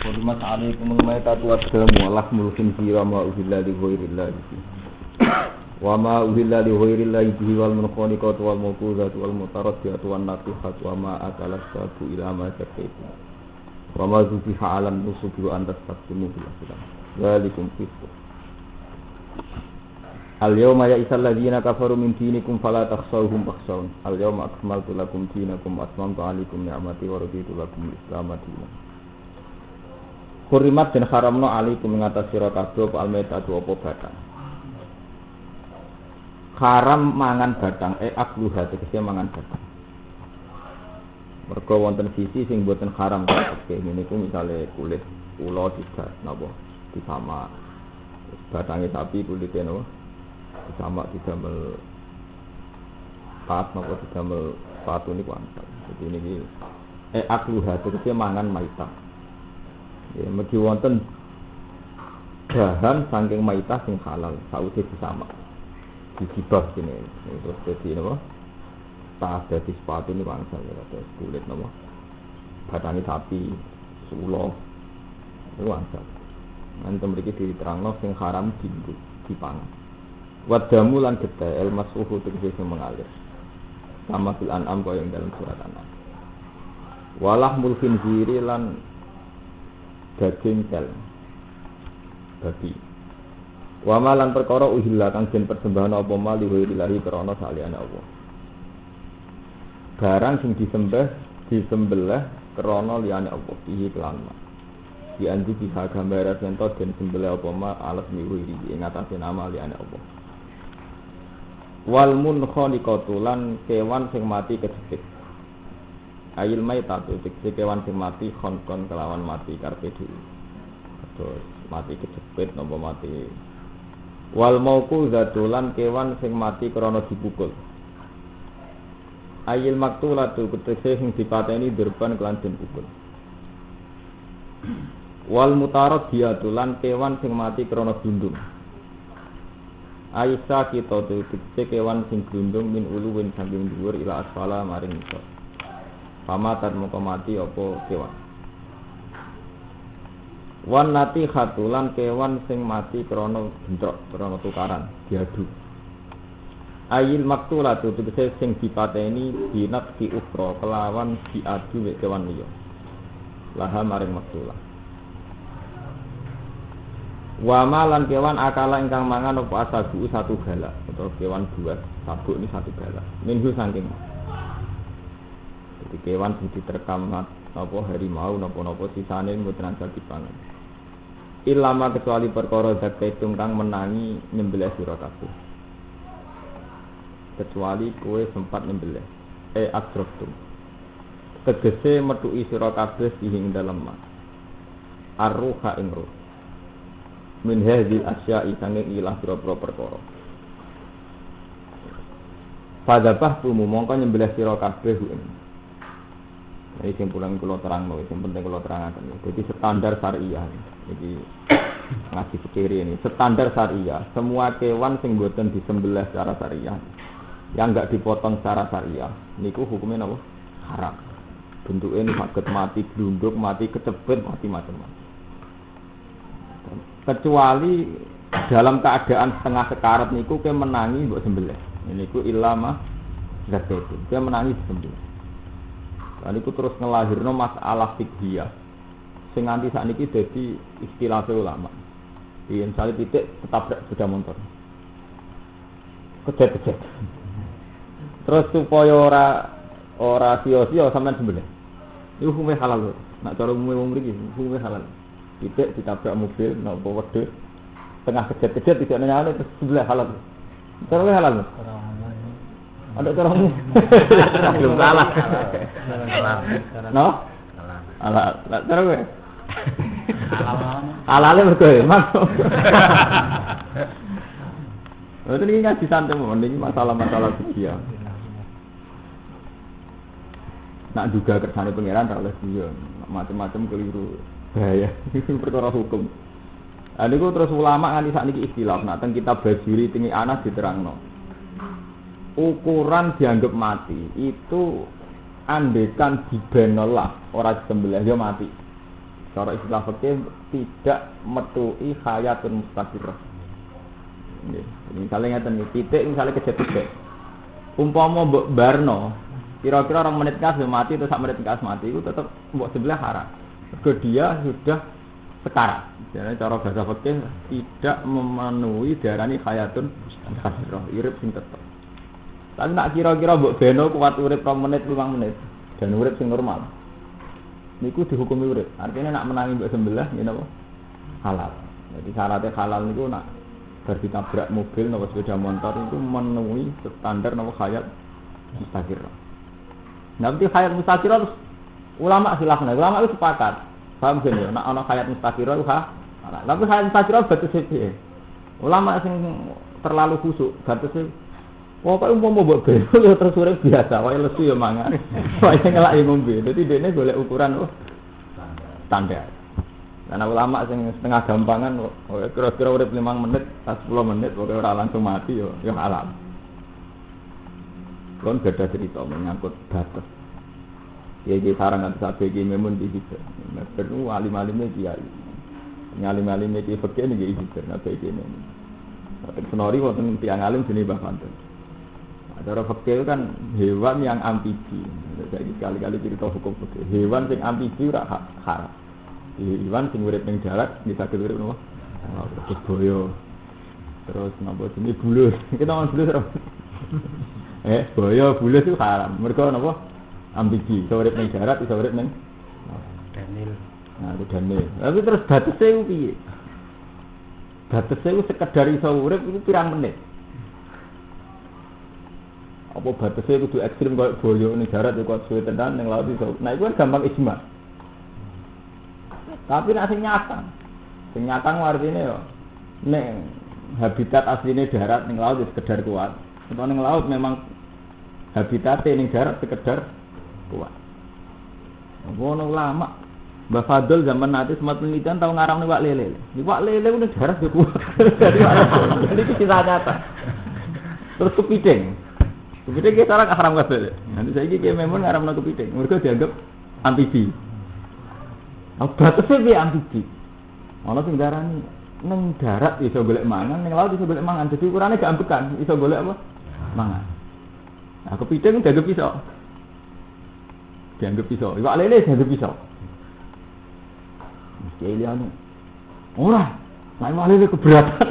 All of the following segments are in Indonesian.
Hurmat alaikumul maitatu wassamu wa lahmul khinziri wa ma uhilla li ghairillah wa ma uhilla li ghairillah bihi wal munkhaniqatu wal mawquzatu wal mutaraddiyatu wan natihatu wa ma akala sabu ila ma zakaitu wa ma zubiha 'alan nusubi wa antas taqdimu bil aslam zalikum fisq. Al-yawma ya'isal ladzina kafaru min dinikum fala takhshawhum wakhshawun. Al-yawma akmaltu lakum dinakum wa atmamtu 'alaikum ni'mati wa raditu lakum al-Islam dinan. Kurimat dan haramno alaikum mengatas sira kabeh apa almaitatu apa batang. Haram mangan batang akluha tegese mangan batang. Mergo wonten sisi sing boten haram kabeh niku misale kulit ula tidak napa disama. Batange sapi kulite napa disama didamel pat napa didamel patu niku angsal. Dadi niki akluha tegese mangan maitah. Ya, mesti wonten bahan saking maitah sing halal sausé disama dicibah kene terus dadi napa tas dadi sepatu niku angsal ya terus kulit napa batange sapi ula niku angsal nanten mriki diterangno sing haram dipangan wadamu lan getih el masuhu tegese sing mengalir sama fil an'am kaya ing dalam surat An-Am walahmul khinziri lan daging sel babi wa malan perkara uhilla kang den persembahan apa mali wa ilahi krana saliyane Allah barang sing disembelih krana liyane Allah iki kelan di andi bisa gambar ento den sembelih apa ma alat miwiri ing atase nama liyane Allah wal munkhaniqatu lan kewan sing mati kejepit ayil maitatu tegese kewan sing mati kon kelawan mati karepe dhewe. Terus mati kejepit napa mati. Wal mauquzatu lan kewan sing mati krana dipukul. Ayil maktulatu tegese sing dipateni durban kelan den pukul. Wal mutaraddiyatu lan kewan sing mati krana glundung. Aisa kita tegese kewan sing glundung min uluwin saking dhuwur ila asfala maring ngisor. Pamatan moko mati apa kewan. Wan nati khatulan kewan sing mati krana bentrok, krana tukaran, diadu. Ayil maktulatu tegese sing dipateni binat di ukra kelawan diadu wek kewan liya. Laha maring maktulah. Wa malan kewan akala ingkang mangan apa asabu satu galak atau kewan buas, sabuk ini satu galak. Minhu saking jadi kewan sing diterkam apa harimau napa-napa sisane mboten asal dipangan. Ilama kecuali perkara zakaitum kang menangi nyembelih sira kabeh. Kecuali kowe sempat nyembelih. Atroftum. Tegese metuki sira kabeh ing dalem ma. Arruha ing ruh. Min hadhil asya'i sanging ilah pira-pira perkara. Fadzabah tumu mongko nyembelih sira kabeh ing ini yang pulang kalau terang loh, yang penting kalau terangaken. Jadi standar syariah, jadi ngaji fikih ini standar syariah. Semua kewan sing boten disembelih secara syariah, yang enggak dipotong secara syariah, niku hukumnya apa? Haram. Bentuknya ini sakit mati, glunduk, mati kecepet, mati macam-macam. Kecuali dalam keadaan setengah sekarat niku ke menangi mbok sembelih. Niku ilama zakatun. Ke menangi sembelih. Dan itu terus ngelahirno masalah fiqhiyah sing nganti sakniki dadi istilah ulama. Yen sale titik ketabrak sepeda motor. Kejet-kejet. Terus supaya ora sia-sia sampean sembelih. Iku hukume halal lho. Nek cara umume wong mriki hukume halal. Titik ditabrak mobil napa wedhus tengah kejet-kejet tidak nyala terus sembelih halal. Cara halal. Ada caranya. Belum salah. No? Salah. Lah cara kowe. Alale mergo masuk. Lha iki ngaji santai mending masalah-masalah fikih. Nak juga kersane pangeran ra oleh guyon, macam-macam keliru. Bahaya. Perkara hukum. Lah niku terus ulama nganti sakniki ikhtilaf, nak teng kitab Bajuri tingi Anas diterangno. Ukuran dianggap mati itu andekan dibenolah orang disembelih dia mati. cara istilah fikih tidak metui hayatun mustaqirah. Nggih. Misalnya ngeten iki titik misalnya kejadian. Umpama mbok barno, kira-kira orang menit kas mati atau sak menit kas mati itu tetap mbok sebelah haram. Mergo dia sudah sekarat. Jadi cara bahasa fikih tidak memenuhi diarani hayatun mustaqirah, urip sing tetep. Tapi nak kira-kira mbok beno kuat urip 2 menit 5 menit dan urip sing normal. Niku dihukumi urip. Artinya nak menangi mbok sembelah ngene apa? Halal. Jadi syaratnya halal niku nak berditabrak mobil atau sepeda motor itu memenuhi standar nama hayat mustaqirah. Nanti hayat mustaqirah terus ulama khilafna. Ulama itu sepakat. Paham kan ya? Nak ana hayat mustaqirah itu halal. Tapi hayat mustaqirah batasnya piye? Ulama sing terlalu khusuk batasnya pokoknya umpama mbok beno ya terus urip biasa, wae lesu ya mangan. Wae ngelaki ngombe. Dadi dene golek ukuran standar. Karena ulama sing setengah gampangan kira-kira urip 5 menit, 10 menit pokoke ora langsung mati yo halal. Kon beda cerita menyangkut batas. Ya iki sarang antar sabe iki memun di situ. Perlu alim-alime kiai. Ngalim-alime iki fikih niki iki nate iki memun. Tapi senori wonten tiyang alim jenenge Mbah Pantun. Cara fikih kan hewan yang amfibi. Jadi kali-kali cerita hukum fikih. Hewan sing amfibi ora haram. Hewan sing urip ning darat bisa urip nopo? Terus boyo. Terus napa jenenge bulus. Kita ngomong bulus ora? Boyo bulus itu haram. Mergo napa? Amfibi. Iso urip ning darat, iso urip ning danil. Nah, itu danil. Tapi terus batese ku piye? Batese ku sekedar iso urip iku pirang menit. Apa batasnya kudu ekstrim kayak boyo ning darat kok suwe tenan ning laut iso. Nah iku kan gampang ijma. Tapi nek sing nyata artine yo nek habitat asline darat ning laut wis sekedar kuat. Nek ning laut memang habitate ning darat sekedar kuat. Ngono ulama Mbah Fadl zaman nanti sempat penelitian tahu ngaramne wak lele. Wak lele ning darat yo kuat. Jadi itu kisah nyata. Terus kepiting. Kepiting kita orang haram kabeh. Nanti saiki ki memang ngaramno kepiting. Mergo dianggap amfibi. Batasnya piye amfibi? Ana sing darani ning darat iso golek mangan, ning laut iso golek mangan. Dadi ukurane gak ambekan, iso golek apa? Mangan. Nah, kepiting dianggap iso. Dianggap iso. Iwak lele dianggap iso. Mesti liyane. Ora, nek iwak lele keberatan.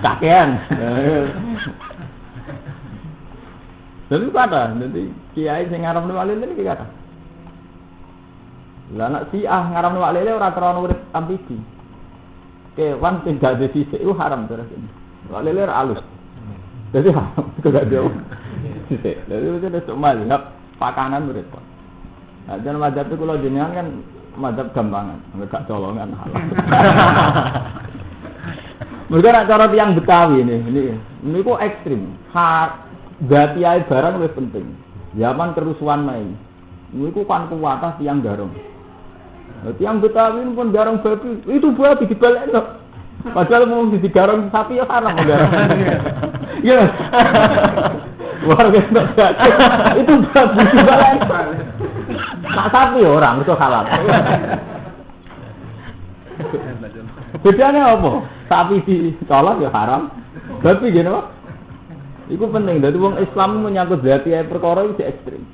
Kakean. Jadi kata, nanti kiai sing ngaramne wak lele iki kata. Lah nek Syiah ngaramne wak lele ora krana urip amfibi. Kewan sing gak disisik iku haram terus. Wak lele ora alus. Jadi haram, itu gak jauh. Sisik. Jadi itu ada mazhab pakanan repot. Nah, dan mazhab itu kalau jenengan kan mazhab gampangan, enggak colongan halal. Mereka nak cara tiang Betawi ini kok ekstrim. Berarti air barang lebih penting. Zaman kerusuhan Mei, ini kan kuatah tiang garong. Tiang Betawi pun garong babi, itu babi dibalik loh. Padahal mau di garong sapi ya haram garong. Ya, warga itu babi dibalik. Nak sapi orang itu halal. Bedanya apa? Sapi dicolok ya haram. Babi gini apa? Iku penting, dari wong Islam menyangkut zati perkara itu ekstrim.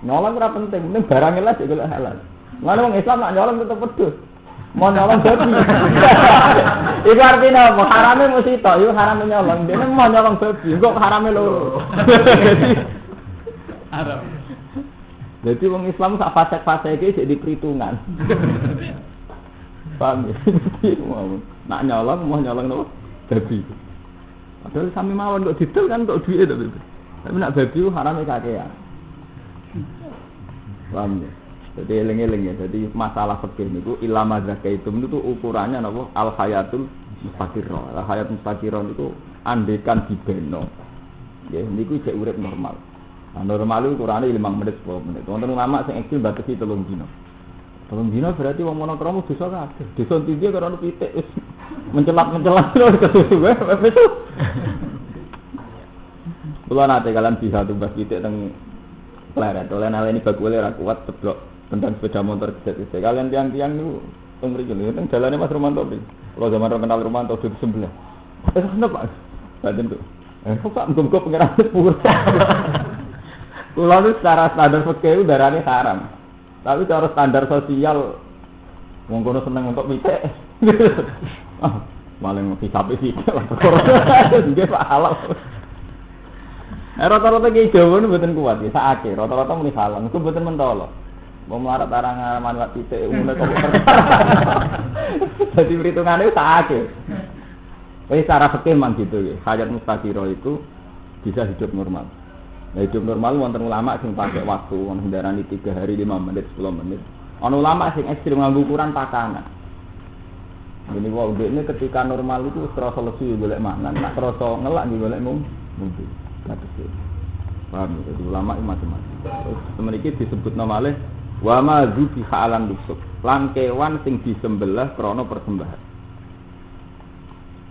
Nyolong ora penting, penting barangnya lah juga halal. Mana wong Islam nak nyolong tetap pedus. Mau nyolong babi. Iku artinya apa? Haramnya mesti tok, iku haramnya nyolong. Dene mau nyolong babi, kok haramnya loro. Haram. Jadi wong Islam sak fasek-fasek iki jadi perhitungan. Paham ya? Nak nyolong mau nyolong nopo? Babi. Padahal sami mawon kok didol kan kok duit to. Tapi nak babi harame kakean. Paham ya? Jadi eling-eling ya. Jadi masalah fikih niku ilama zakaitum itu ukurannya napa? Al hayatul mustaqirah. Al hayat mustaqirah niku andekan dibeno. Nggih niku cek urip normal. Nah, normal itu ukurane 5 menit 10 menit. Wonten ulama sing ekstrem batasi 3 dina. 3 dina berarti wong monokromo dosa kabeh. Dosa tinggi karo pitik wis mencelat terus kesuwe wis. Kula nate kalian bisa tumbas pitik teng pleret. Oleh naleni bagule ora kuat ceblok tentang sepeda motor kejat. Kalian tiang-tiang niku teng mriki lho, teng dalane Mas Romanto mriki. Kalau zaman kenal Romanto di sebelah. Kenapa? Badan tuh. Kok muga-muga pengiran sepur. Kula itu secara standar fikih udarane haram. Tapi cara standar sosial wong kono seneng untuk micek. Maling hisabe sithik lah. Nggih Pak halal. Rata-rata ki Jawa niku mboten kuat ya, sakake. Rata-rata muni halal, niku mboten mentolo. Wong melarat arang manwat titik umune kok. Dadi perhitungane sakake. Wis cara fikih man gitu ya. Hayat mustaqiro itu bisa hidup normal. Nah, hidup normal wonten ulama sing pakai waktu wong hendarani 3 hari 5 menit 10 menit. Ana ulama sing ekstrem nganggo ukuran pakanan. Ini wae ini ketika normal itu terasa lesu golek mangan, nak terasa ngelak nggih golek mumpi. Kabeh. Paham ya, ulama itu macam-macam. Terus mriki disebutna malih wa ma dzubi halan nusuk. Lan kewan sing disembelih krana persembahan.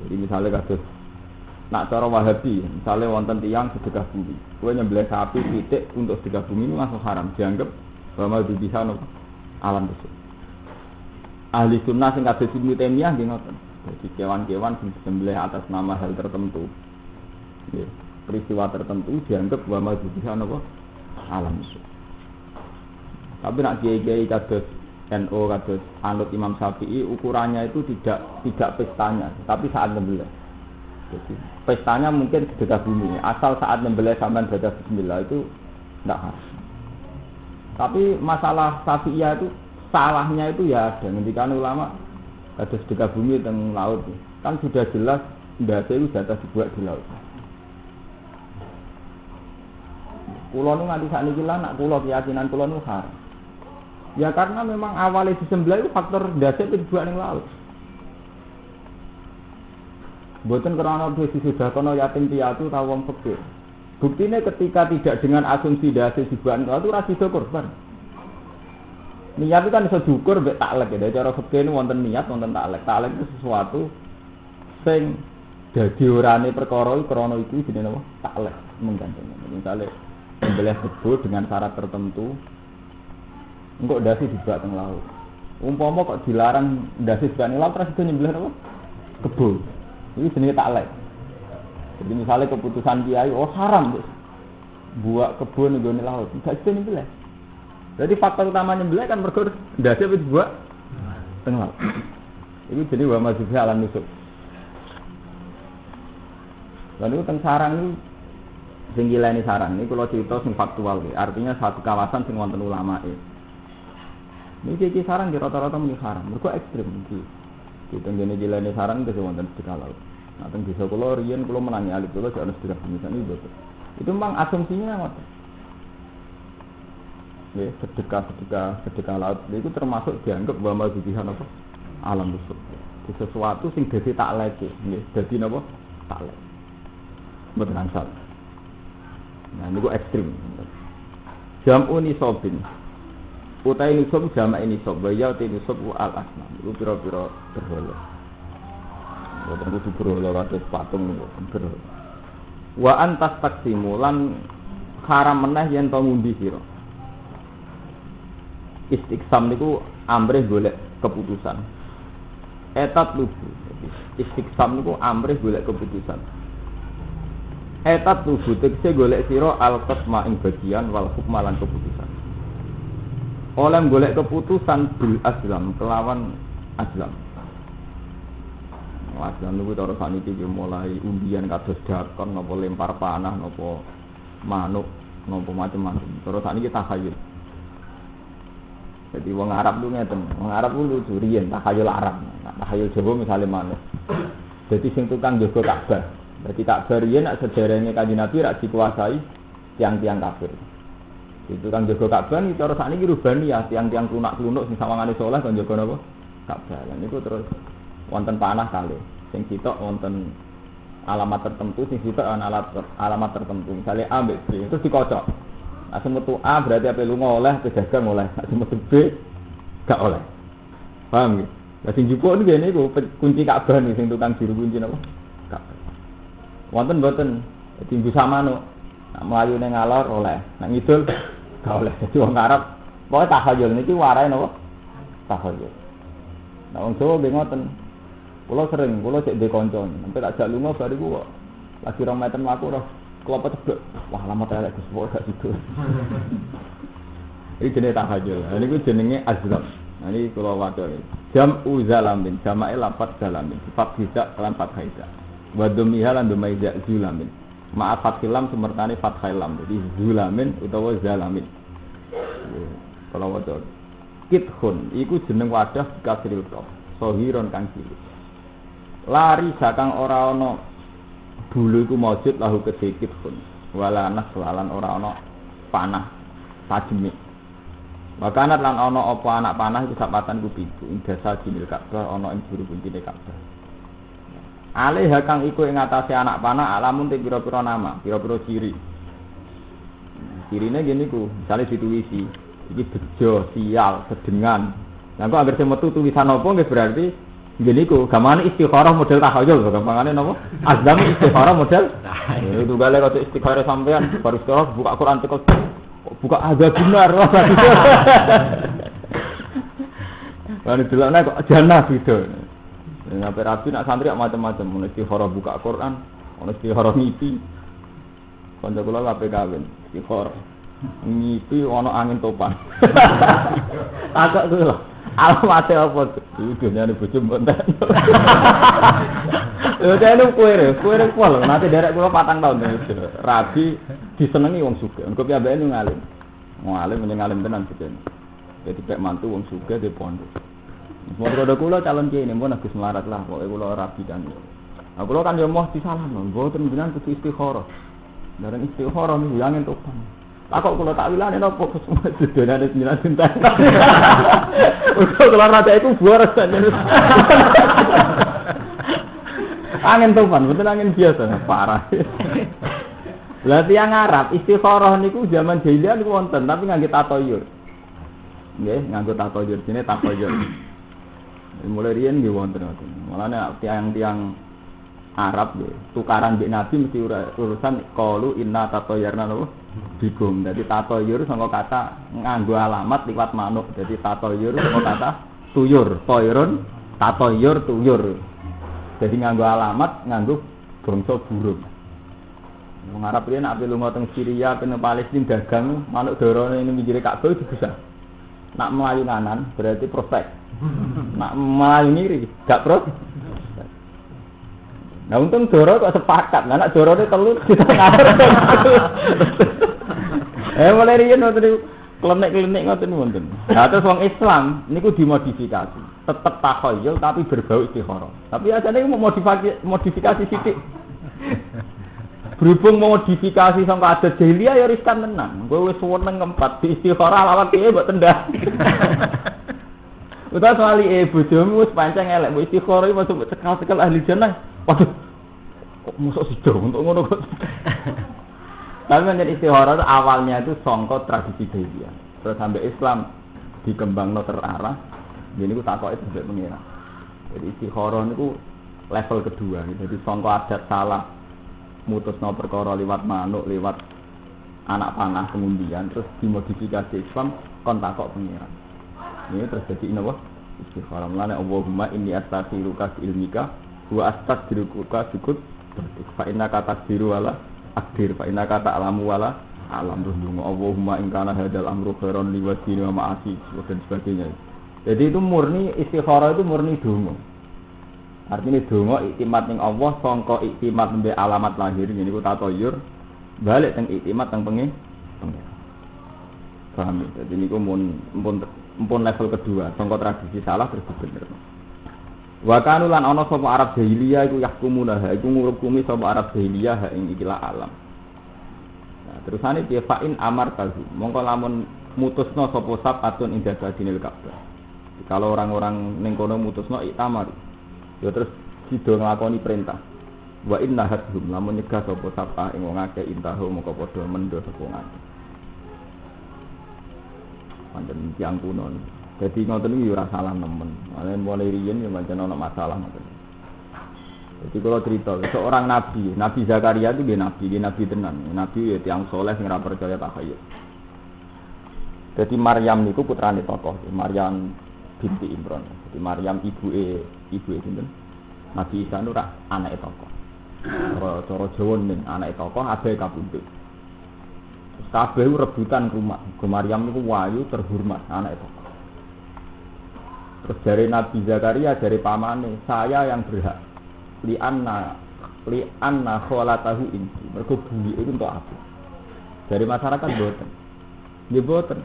Jadi misalnya kados nak cara Wahabi, misalnya wonten tiyang sedekah bumi. Kowe nyembelih sapi titik untuk sedekah bumi itu langsung haram, dianggap wa ma dzubi halan nusuk. Ahli sunnah sing kados Ibnu Taimiyah nggih ngoten. Jadi kewan-kewan sing disembelih atas nama hal tertentu. Nggih, peristiwa tertentu dianggap wa ma dzubi halan nusuk. Tapi nak kiai-kiai kados NU kados anut Imam Syafi'i ukurannya itu tidak pestanya, tapi saat nyembelih. Jadi pestanya mungkin sedekah bumi, asal saat nyembelih sampean baca bismillah itu tidak harus. Tapi masalah Syafi'iyah itu salahnya itu ya ada. Ketika ulama ada sedekah bumi teng laut, kan sudah jelas ndase itu jatah dibuat di laut. Kulo nu nganti sakniki lah nak kulo keyakinan kulo nu haram. Ya karena memang awalnya disembelih itu faktor ndase itu dibuat ning laut. Mboten karena sudah kono yatim piatu ta wong fakir. Buktinya ketika tidak dengan asumsi ndase dibuat ning laut itu ra sida korban. Niat itu kan iso diukur mbek taklek ya. Cara fikih niku wonten niat, wonten taklek. Taklek itu sesuatu sing dadi orane perkara iku krana iku jenenge apa? Taklek mengganteng. Misale sembelih kebo dengan syarat tertentu engko ndase dibuat teng laut. Umpama kok dilarang ndase dibuat teng laut terus itu nyembelih apa? Kebo. Iki jenenge taklek. Jadi misalnya keputusan kiai oh haram buat kebo ning gone laut, enggak bisa nyembelih. Jadi faktor utama nyembelih kan mergo ndase wis buat tengah. Iku jenenge wa mazhab alam nusuk. Lan niku teng sarang niku sing gileni sarang niku kula crita sing faktual iki. Artinya satu kawasan sing wonten ulamae. Niki iki sarang di rata-rata muni haram. Mergo ekstrem iki. Di tenggene gileni sarang itu wonten sedekah laut. Nah teng desa kula riyen kula menangi alit kula jek ana sedekah misalnya itu. Itu memang asumsinya ngoten. Ya, sedekah laut itu termasuk dianggap bahwa bibihan apa alam nusuk. Di sesuatu sing dadi taklek nggih, dadi napa? Taklek. Mboten angsal. Nah niku ekstrem. Jam'u nisabin. Utai nisab jamak nisab, ya utai nisab al asma. Iku pira-pira berhala. Mboten kudu berhala kados patung niku berhala. Wa antas taksimu lan haram meneh yen to ngundi sira. Istiqsam niku amrih golek keputusan. Etat tubuh. Istiqsam niku amrih golek keputusan. Etat tubuh tegese golek sira al-qasma ing bagian wal hukma lan keputusan. Oleh golek keputusan bil aslam kelawan aslam. Aslam niku cara saniki mulai undian kados dakon napa lempar panah napa manuk napa macam-macam. Terus saniki takhayul. Jadi wong Arab lu ngeten, wong Arab lu lucu riyen takhayul Arab. Nah, takhayul Jawa misale maneh. Jadi sing tukang jaga Ka'bah. Jadi Ka'bah riyen nek sejarahnya Kanjeng Nabi rak dikuasai tiang-tiang kafir. Itu tukang jaga Ka'bah iki cara sakniki rubani ya, tiang-tiang klunak-klunuk sing sawangane saleh kan jaga napa? Ka'bah. Lan niku terus wonten panah kalih. Sing sitok wonten alamat tertentu, sing sitok ana alamat tertentu. Misale A mbek B terus dikocok. Asal metu A berarti apa lunga oleh, pedagang oleh. Asal metu B gak oleh. Paham nggih? Lah sing jupuk niku niku kunci Ka'bah niku sing tukang juru kunci napa? Ka'bah. Wonten mboten timbu samano. Nak mlayu ning ngalor oleh, nak ngidul gak oleh. Dadi wong Arab Pokoke takhayul niki warai napa? Takhayul. Nah wong Jawa nggih ngoten. Kula cek ndek kanca, sampe tak jak lunga bar iku kok lagi 2 meter mlaku ora klopo ceblok. Wah, lama elek Gus kok gak sido. Iki jenenge takhayul. Nah niku jenenge azlam. Nah iki kula waca iki. Jam'u zalamin, jamae lafaz zalamin. Sifat hija lan fathah hija. Wa dhammiha lan dhammai zulamin. Ma'at fathilam semertane fathai lam. Jadi zulamin utawa zalamin. Kalau waca kithun iku jeneng wadah kasril qaf. Sohiron kang cilik. Lari sakang ora ana bulu iku maujud lahu kedhe kithun. Wala naslan ora ana panah tajmi. Makanat lan ana apa anak panah iku sapatan ku pitu. Ing dasar jinil Ka'bah ana ing juru kuncine Ka'bah. Alih kang iku ing atase anak panah alamun te pira-pira nama, pira-pira ciri. Cirine ngene iku, misale dituwisi, iki bejo, sial, sedengan. Lah kok anggere metu tulisan apa nggih berarti ngene iku, gamane istikharah model takhayul, gampangane napa? Azam istikharah model. Itu gale kok istikharah sampean baru sekolah buka Quran tekel buka ada benar. Lan delokne kok jannah gitu. Nek rapi nak santri macam-macam, ono istikharah buka Quran, ono istikharah ngipi. Kanca kula kabeh kawin, istikharah. Ngipi ono angin topan. Takok kuwi lho. Alamate apa? Iki dunyane bojo mbonten. Lho dene kuwi pol, nanti derek kula 4 tahun rabi disenengi wong sugih. Engko piyambake ngalim. Ngalim ngalim tenan sikene. Dadi pek mantu wong sugih di pondok. Mono kula calon kiai ini pun Agus melarat lah, pokoke kula rabi kan. Nah kula kan yo moh disalamno, mboten jenengan kudu istikharah. Bareng istikharah niku angin topan. Takok kula tak wilane napa semua sedonane jenengan cinta. Kula rada iku boros tenan. Angin topan, betul angin biasa, parah. Lah tiyang Arab istikharah niku zaman jahiliyah niku wonten, tapi nganggo tatoyur. Nggih, nganggo tatoyur, jenenge tatoyur. Mulai riyen nggih wonten ngoten. Mulane tiang-tiang Arab nggih tukaran mbek Nabi mesti urusan qalu inna tatoyarna lho bigum. Dadi tatoyur saka kata nganggo alamat liwat manuk. Dadi tatoyur saka kata tuyur, toyrun, tatoyur, tuyur. Jadi nganggo alamat, nganggo bangsa burung. Wong Arab riyen nek lunga teng Syria, teng Palestina dagang, manuk dorone ini minggire Ka'bah bisa. Nak melayu kanan berarti prospek. Nak melayu ngiri gak prospek. Nah untung doro kok sepakat. Nah nak dorone telu kita ngarep. Mulai riyen ngoten klenik-klenik ngoten wonten. Nah terus wong Islam niku dimodifikasi. Tetep takhayul tapi berbau istikharah. Tapi ajane mau modifikasi sithik. Berhubung modifikasi sangka adat jahiliyah ya riskan tenan. Kowe wis seneng ngempat di istikharah lawak piye mbok tendah. Udah soali bojomu wis pancen elek mbok istikharah iki masuk cekal-cekal ahli jannah. Waduh. Kok musuh sido untuk ngono kok. Tapi menjadi istikharah itu awalnya itu sangka tradisi jahiliyah. Terus sampai Islam dikembangno terarah. Jadi ku takoke sampai pengira. Jadi istikharah niku level kedua. Jadi sangka adat salah mutusno perkara liwat manuk, liwat anak panah kemudian terus dimodifikasi Islam kon takok pengiran. Ini terjadi napa? Istikharah. Mulane Allahumma inni astaghfiruka bi ilmika wa astaghfiruka bikut fa innaka taqdiru wala aqdir fa innaka ta'lamu wala a'lam. Allahumma in kana hadzal amru khairan li wa dini wa ma'asi dan sebagainya. Jadi itu murni istikharah itu murni donga. Artinya donga iktimat ning Allah sangka iktimat mbek alamat lahir niku tatoyur balik teng iktimat teng pengen. Paham ya? Jadi niku mun level kedua sangka tradisi salah terus bener. Wa kanu lan ana sapa Arab jahiliyah iku yahkumuna iku ngurukumi sapa Arab jahiliyah ing ikilah alam. Nah, terusane piye fa'in amar tahu. Mongko lamun mutusno sapa sabatun ing dadinil Ka'bah. Kalau orang-orang ning kono mutusno iktamar. Ya terus sido nglakoni perintah. Wa inna hadhum lamun nyegah sapa sapa ing wong akeh intahu mongko padha mendho sapa wong akeh. Pancen tiyang kuno. Dadi ngoten iki ora salah nemen. Mulai riyen ya pancen ana masalah ngoten. Jadi kalau cerita seorang nabi, Nabi Zakaria itu dia nabi tenan. Nabi ya tiyang saleh sing ora percaya takhayul. Jadi Maryam niku putrane tokoh, Maryam binti Imran. Jadi Maryam ibuke sinten? Nabi Isa nu rak anake tokoh. Cara Jawa ning anake tokoh abahe kabundut. Kabeh rebutan rumah. Maryam niku wayu terhormat anake tokoh. Terus dari Nabi Zakaria dari pamane, saya yang berhak li anna kholatahu inti. Mergo bumi itu untuk aku. Dari masyarakat boten. Nggih boten.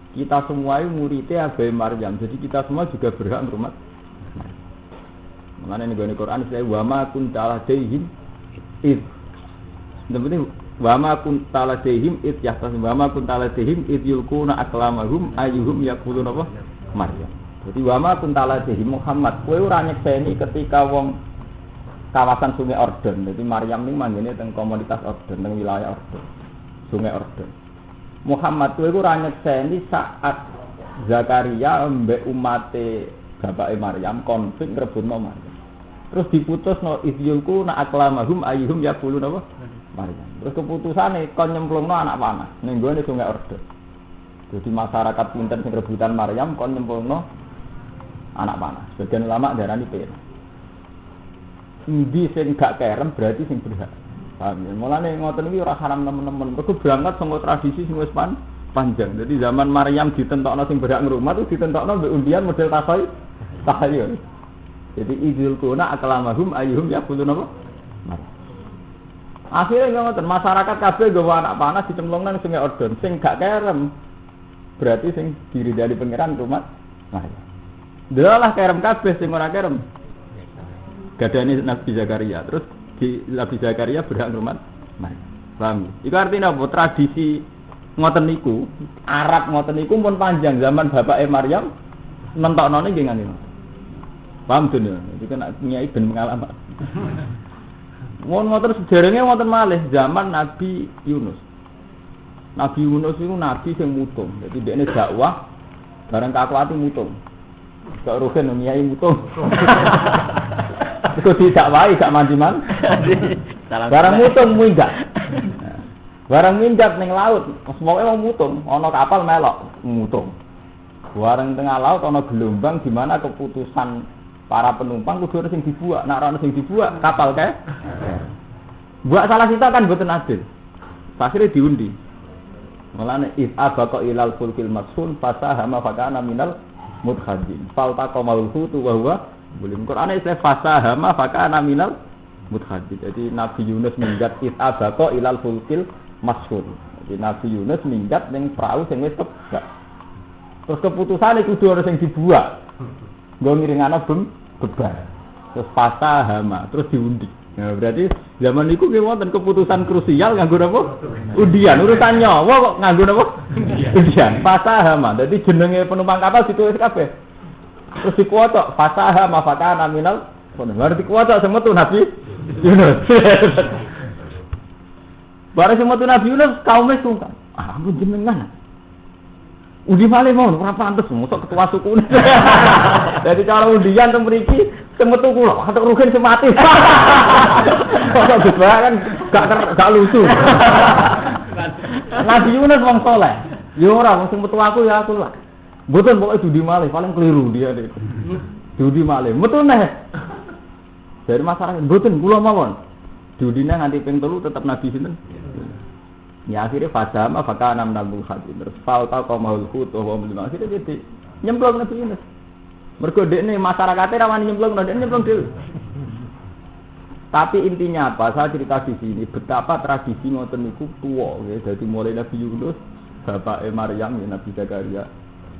Kita semua itu muridnya Abai Maryam. Jadi kita semua juga berhak hormat. Mengenai nih Quran saya wama kuntala dehim id. Sebenarnya wama kuntala dehim id ya tas wama kuntala dehim id yulkuna aklamahum ayyuhum yaqulun apa Maryam. Jadi wama kuntala dehim Muhammad. Kowe ora nyekseni ketika wong kawasan Sungai Ordon. Jadi Maryam ini manggene teng komunitas Ordon, teng wilayah Ordon. Sungai Ordon. Muhammad kowe ora nyekseni saat Zakaria mbek umate bapake Maryam konflik ngrebutno Maryam. Terus diputusno idyulku na aklamahum ayyuhum yaqulun apa? Maryam. Terus keputusane kon nyemplungno anak panah ning gone Sungai Ordon. Jadi masyarakat pinten sing rebutan Maryam kon nyemplungno anak panah. Sebagian ulama darani pena. Endi sing gak kerem berarti sing berhak. Paham ya? Mulane ngoten iki ora haram temen-temen. Mergo berangkat saka tradisi sing wis panjang. Jadi zaman Maryam ditentokno sing berhak ngrumat itu ditentokno mbek undian model tahayul. Jadi idul kuna aklamahum ayyuhum yaqulun apa? Akhirnya ngoten masyarakat kabeh gawa anak panas dicemplungna ning Sungai Ordon. Sing gak kerem berarti sing diridani pangeran rumah Maryam. Delalah kerem kabeh sing ora kerem. Gadane Nabi Zakaria. Terus di Nabi Zakaria berhak hormat. Paham? Itu artinya apa? Tradisi ngoten niku, Arab ngoten niku pun panjang zaman bapake Maryam nentoknone nggih ngene. Paham to ya? Iki kan nyai ben pengalaman. Ngoten sejarahnya ngoten malih zaman Nabi Yunus. Nabi Yunus itu nabi sing mutung. Jadi dekne dakwah bareng kakuati mutung. Kok rugen nyai mutung. Iku didakwahi gak mandiman. Barang mutung minggat. Barang minggat ning laut, semoga wong mutung, ana kapal melok mutung. Barang tengah laut ana gelombang di mana keputusan para penumpang kudu ana sing dibuak. Nek ora ana sing dibuak, kapal kae. Buak salah kita kan mboten adil. Akhire diundi. Mulane if abaqa ilal fulkil masul fasahama fakana minal mudkhadin. Faltaqa malhu tu wa huwa boleh Quran istilah fasahama fakana minal mudkhadin. Jadi Nabi Yunus minggat if abaqa ilal fulkil masul. Jadi Nabi Yunus minggat ning perahu sing wis tegak. Terus keputusane kudu ana sing dibuak. Nggo ngiringana beban. Terus fasahama, terus diundi. Nah, berarti zaman niku nggih wonten keputusan krusial nganggo apa? Undian. Urusan nyawa kok nganggo apa? Undian. Fasahama. Dadi jenenge penumpang kapal ditulis kabeh. Terus dikuwocok fasahama fakana minal. Berarti dikuwocok sing metu Nabi Yunus. Bareng sing metu Nabi Yunus kaume sungkan. Ah, ampun jenengan. Undi malih mau ora pantes mosok ketua suku. Jadi cara undian teng mriki sing metu kula, katok rugen semati. Kok gitu kan gak lucu. Nabi Yunus wong saleh. Ya ora wong sing metu aku ya aku lah. Mboten pokoke judi malih paling keliru dia nek. Judi malih. Metu neh. Dari masyarakat mboten kula mawon. Judine nganti ping 3 tetep Nabi sinten? Ya akhirnya fadama fakana minal khadin. Terus falta qamaul khut wa hum lima. Akhirnya jadi nyemplung Nabi Yunus. Mergo dekne masyarakate ra wani nyemplung, dekne nyemplung dhewe. Tapi intinya apa? Saya cerita di sini betapa tradisi ngoten niku tuwa nggih. Dadi mulai Nabi Yunus, bapake Maryam, ya Nabi Zakaria,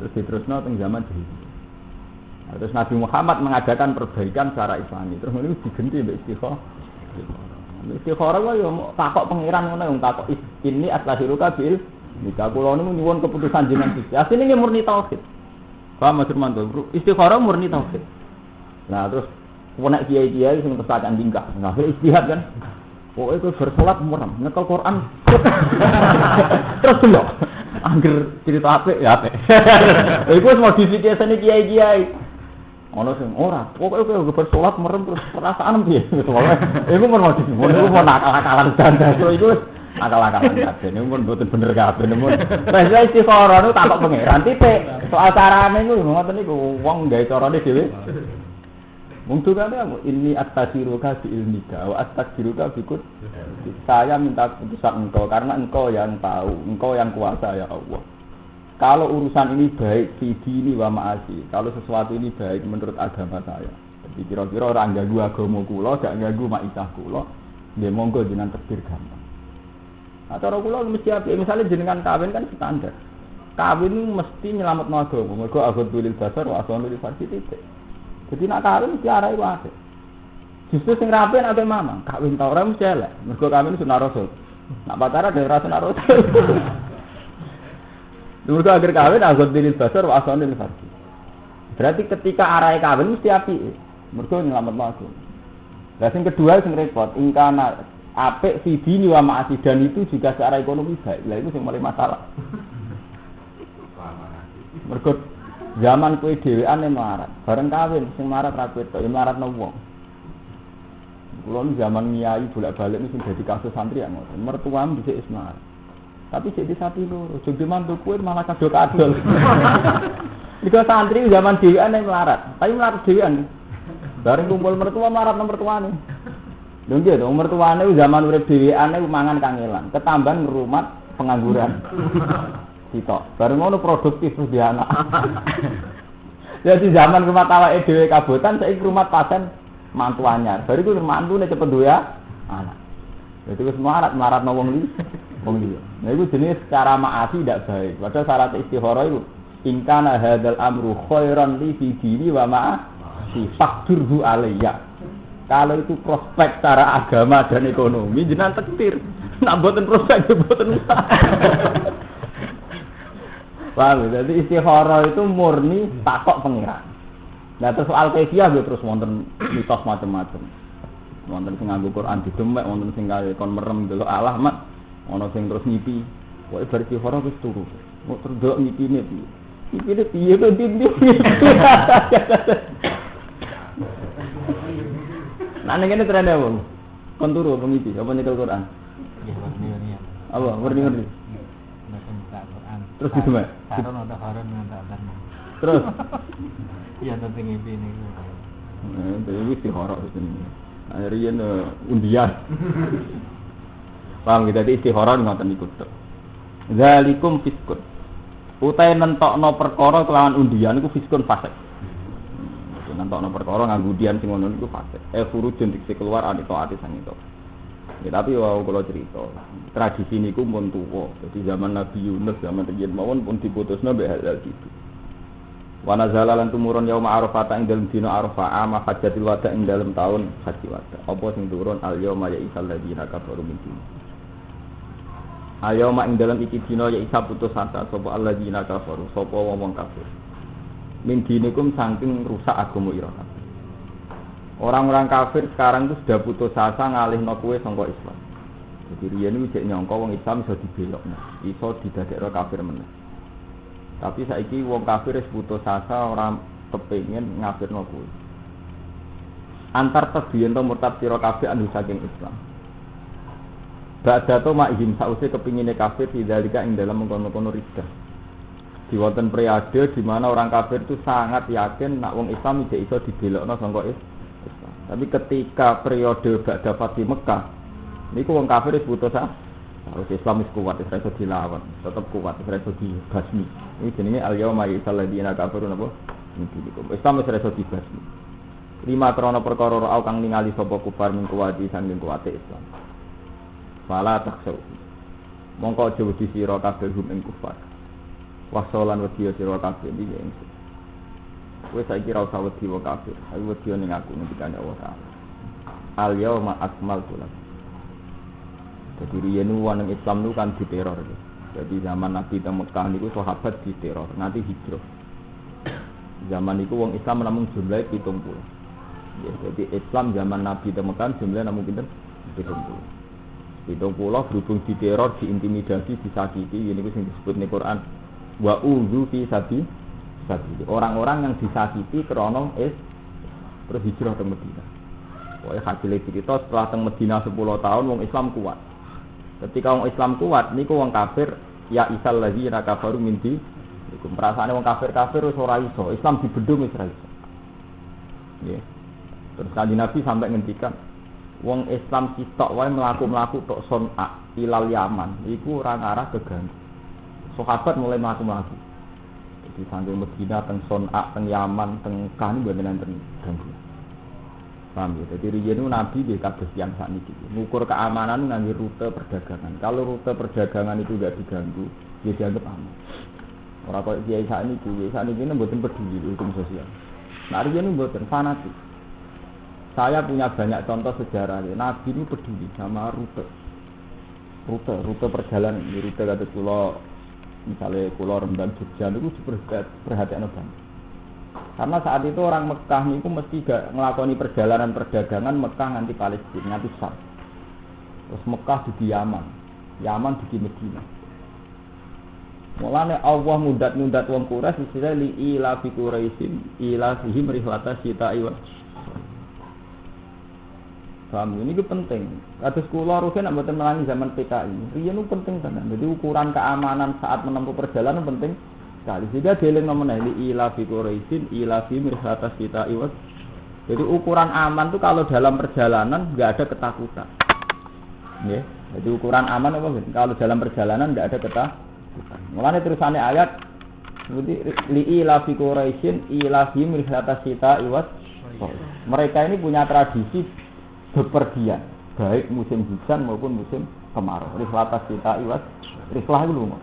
terus diterusno teng zaman dhewe. Terus Nabi Muhammad mengadakan perbaikan secara Islami. Terus niku digenti mbek istikharah. Istikharah wae yo takok pangeran ngono wong takok ini aslahiruka bil nika kula niku nyuwun keputusan jenengan Gusti. Asline nggih murni tauhid. Paham Mas Firmanto? Istikharah murni tauhid. Nah terus nek kiai-kiai sing tersacak tingkah, nggak istihad kan. Pokoke kowe bersalat muram, nyekel Quran. Terus delok. Angger cerita apik ya apik. Iku wis modifikasine kiai-kiai. Ono sing ora, pokoke kowe bersalat merem terus perasaan piye? Iku mun modifikasi, iku mun nakal-nakalan dandang. Iku Akal-akalan kabeh niku pun mboten bener kabeh mun. Wis istikharah niku takok pangeran titik. Soal carane niku ngoten niku wong gawe carane dhewe. Wong tukane ini astaghfiruka bi ilmika wa astaghfiruka bi kut. Saya minta keputusan engkau karena engkau yang tahu, engkau yang kuasa ya Allah. Kalau urusan ini baik fi dini wa ma'asi, kalau sesuatu ini baik menurut agama saya. Jadi kira-kira orang ganggu agama kula, gak ganggu maisah kula, nggih monggo jenengan takdir gampang. Nah, cara kula mesti apik, misalnya jenengan kawin kan standar. Kawin mesti nyelametno agama, mergo aghadul basar wa asanu lil farji titik. Jadi nak kawin mesti arahe wae. Justru sing rapi nek mamang, kawin ta ora mesti elek, mergo kawin sunah rasul. Nak pacaran dhewe ra sunah rasul. Mergo akhir kawin aghadul basar wa asanu lil farji. Berarti ketika arahe kawin mesti apik. Mergo nyelametno agama. Lah sing kedua sing repot, ingkana apik fi dini wa ma'asi dan itu juga secara ekonomi baik. Lah itu sing mulai masalah. Mergo zaman kowe dhewean melarat, bareng kawin sing marat ra kowe tok, ya maratno wong. Kulo zaman nyai bolak-balik sing dadi kasus santri ya ngoten. Mertuam dhisik wis marat. Tapi jadi satu lho, jadi mantu kowe malah kadol-kadol. Dika santri zaman dhewean melarat, tapi melarat dhewean. Bareng kumpul mertua marat nomor mertuane. Lho nggih to, mertuane zaman urip dhewean mangan kangelan, ketambahan ngrumat pengangguran. Sitok. Bareng ngono produktif terus di anak. Jadi zaman rumah awake dhewe kabotan saiki rumah pasen mantu anyar. Baru iku mantune cepet duwe anak. Jadi wis marat wong liya. Nah iku jenis secara maasi tidak baik. Padahal syarat istikharah itu ingkana hadzal amru khairan li fi dini wa ma'asi faqdirhu alayya. Kalau itu prospek secara agama dan ekonomi jenengan takdir. Nak mboten prospek mboten usah. Paham, jadi istikharah itu murni takok pengiran. Nah terus soal kaifiah yo terus wonten mitos macam-macam. Wonten sing nganggo Quran didemek, wonten sing kon merem delok Allah mak, ana sing terus ngipi. Pokoke bar istikharah wis turu. Mau terus delok ngipine piye? Ngipine piye to ndi. Nah ngene trene wong. Kon turu apa ngipi? Apa nyekel Quran? Ya, warni-warni. Apa? Warni-warni. Terus gitu, Mbak. Taruh ada haran ngantar. Terus iya nanti ngipi ini. Itu istikharah itu. Akhirnya undian. Paham kita di istikharah ngoten niku tok. Zalikum fiskun. Utahe nentokno perkara kelawan undian iku fiskun fasik. Nentokno perkara nganggo undian sing ngono niku fasik. Furujun dikse keluar anito ati sang itu. Ya, tapi wau kalau cerita tradisi niku pun tuwa. Jadi zaman Nabi Yunus zaman riyen mawon pun diputusna mbek hal gitu. Wa nazala lan tumurun yaum Arafah ing dalem dina Arafah ama hajjatil wada ing dalem taun haji wada. Apa sing turun al yauma ya isal ladina kafaru min din. Ayo mak ing dalem iki dina ya isa putus asa sapa alladzina kafaru sapa wong kafir. Min dinikum saking rusak agama ira kabeh. Orang-orang kafir sekarang itu sudah putus asa ngalihno kowe sangka Islam. Jadi riyen iki jek nyangka wong Islam iso dibelokno, iso didadekno kafir meneh. Tapi saiki wong kafir wis putus asa ora kepengin ngafirno kowe. Antar tebiyen to murtad sira kabeh anu saking Islam. Ba'da to ma'him sause kepingine kafir dzalika ing dalam mengkono-kono riddah. Di wonten periode di mana orang kafir itu sangat yakin nak wong Islam iki iso dibelokno sangka Islam. Tapi ketika periode Ba'da Fatih Mekah niku wong kafir wis putus asa. Harus Islam wis kuat, wis iso dilawan, tetep kuat, wis iso dibasmi. Iki jenenge al-yauma yusalladzina kafaru napa? Niki Islam wis iso dibasmi. 5 krana perkara au kang ningali sapa kufar min kuwati sanging kuwate Islam. Fala taksau. Mongko aja wedi sira kabeh hum ing kufar. Wasolan wedi sira kabeh iki ing. Wes saiki ra usah wedi wong kafir. Aku wedi ning aku ngendikane Allah Taala. Al yauma akmaltu lakum. Jadi riyen wong Islam itu kan diteror. Jadi zaman Nabi teng Mekah niku sahabat diteror, nanti hijrah. Zaman niku wong Islam namung jumlahe 70. Ya, jadi Islam zaman Nabi teng Mekah jumlahe namung pinten? 70. 70 berhubung diteror, diintimidasi, disakiti, ini sing disebut ning Quran wa uzu fi sabi. Orang-orang yang disakiti krono terus hijrah ke Madinah. Wah, hasil cerita setelah teng Madinah 10 tahun wong Islam kuat. Ketika wong Islam kuat niku wong kafir ya isal ladzina kafaru min di. Iku perasaane wong kafir-kafir wis ora iso, Islam dibedhung wis ora iso. Nggih. Terus Kanjeng Nabi sampai ngendikan wong Islam sitok wae mlaku-mlaku tok son'a ilal Yaman iku ora ngarah keganggu. Sahabat mulai mlaku-mlaku. Di samping Medina teng son'a teng Yaman teng kan mboten enten ganggu. Paham ya? Jadi riyen Nabi nggih kados tiyang sakniki. Ngukur keamanan nganggo rute perdagangan. Kalau rute perdagangan itu enggak diganggu, ya dianggap aman. Ora kok kiai sakniki mboten peduli hukum sosial. Nah riyen mboten fanatik. Saya punya banyak contoh sejarah. Nabi ini peduli sama rute perjalanan. Rute kata pulau, misalnya pulau Rembang Jogja itu perhatian banget. Karena saat itu orang Mekah itu mesti gak ngelakoni perjalanan perdagangan Mekah nganti Palestina, nganti Syam. Terus Mekah di Yaman, Yaman di Medina. Mulane Allah mudat-mudat wong Quraisy istilah li ila fi Quraisyin ila fihim rihlata syita'i wa paham, ini penting. Kados kula rugen nek mboten melangi zaman PKI. Riyen itu penting tenan. Jadi ukuran keamanan saat menempuh perjalanan penting sekali. Sehingga dieling meneh ila fi Quraisyin ila fi mirhatas kita iwat. Jadi ukuran aman itu kalau dalam perjalanan enggak ada ketakutan. Nggih. Jadi ukuran aman apa? Kalau dalam perjalanan enggak ada ketakutan. Mulane terusane ayat seperti li ila fi Quraisyin ila fi mirhatas kita iwat. Mereka ini punya tradisi bepergian, baik musim hujan maupun musim kemarau. Rihlatas kita iwas, rihlah itu lunga.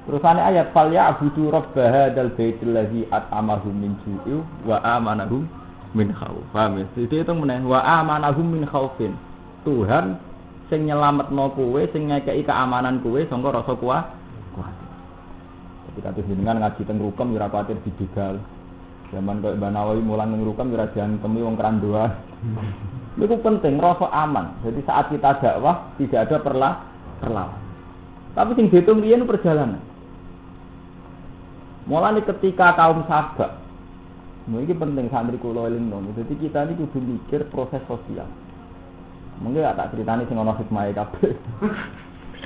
Terusane ayat fal ya'budu rabb hadzal baitil ladzi at'amahum min ju'i wa amanahum min khauf. Paham ya? Jadi itu meneh wa amanahum min khaufin. Tuhan sing nyelametno kowe, sing ngekeki keamanan kowe sangka rasa kuat. Jadi kados jenengan ngaji teng rukem ora kuwatir dibegal. Zaman koyo Mbah Nawawi mulang ning rukem ora diantemi wong kerandoan. Itu penting, rasa aman. Jadi saat kita dakwah tidak ada perlawanan. Tapi sing dihitung riyen perjalanan. Mulane ketika kaum Sabak, ini penting santri kula elingno. Jadi kita ini kudu mikir proses sosial. Mungkin tak ceritani sing ana hikmahe kabeh.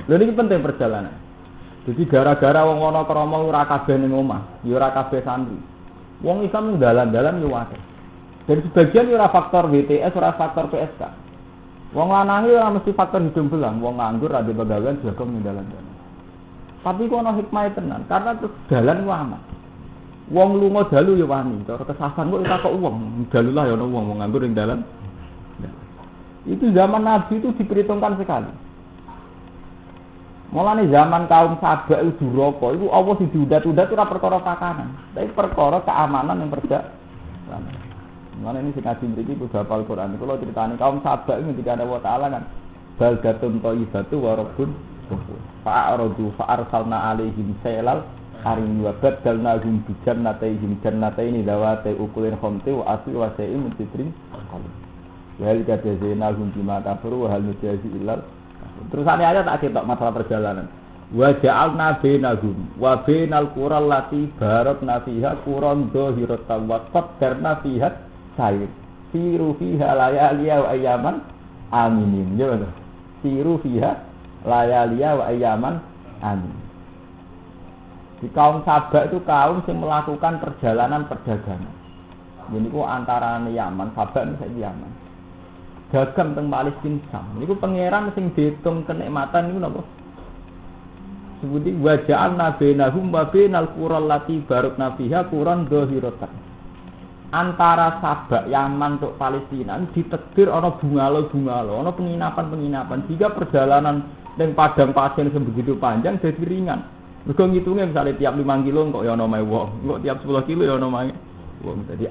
Lha niki penting perjalanan. Jadi gara-gara wong ana krama ora kabeh ning omah, ya ora kabeh santri. Wong Islam dalan-dalan yo akeh. Dari sebagian ora faktor WTS, ora faktor PSK. Wong lanang ora mesti faktor hidung belang, wong nganggur ra di pegawean jaga ning dalan-dalan. Tapi kok ana hikmah tenan, karena terus dalan ku aman. Wong lunga dalu ya wani, cara kesasan kok takok wong, dalu lah ya ana wong nganggur ning dalan. Itu zaman Nabi itu diperhitungkan sekali. Mulane zaman kaum Sabak itu duraka, itu Allah diudat-udat ora perkara pakanan, tapi perkara keamanan yang perjalanan. Mulane ini sing ngaji mriki kudu hafal Quran. Kula critani kaum Sabak iki ketika Allah Taala kan baldatun thayyibatu wa rabbun fa'aradu fa'arsalna 'alaihim sailal arim wa badalnahum bi jannatayhim jannataini dawati ukulin khamti wa asli wa sa'im mutidrin qalil. Wa hal kadzainahum bima kafaru wa hal nujazi illal. Terus ada tak ketok masalah perjalanan. Wa ja'alna bainahum wa bainal qura allati barakna fiha quran dhahiratan wa qaddarna fiha sayr. Siru fiha layaliya wa ayyaman aminin. Ya betul. Siru fiha layaliya wa ayyaman amin. Di kaum Sabak itu kaum yang melakukan perjalanan perdagangan. Ini ku antara Yaman, Sabak ini saya Yaman. Dagang teng Palestina Sam. Niku pangeran sing diitung kenikmatan niku napa? Sebuti wa ja'alna bainahum wa bainal qura allati barakna fiha quran dhahiratan. Antara Sabak Yaman untuk Palestina ditetir ana bungalo-bungalo, ana penginapan-penginapan. Jika perjalanan ning padang pasir sebegitu panjang jadi ringan. Mergo ngitunge misalnya tiap 5 kilo kok ya ana mae wong, kok tiap 10 kilo ya ana mae wong. Jadi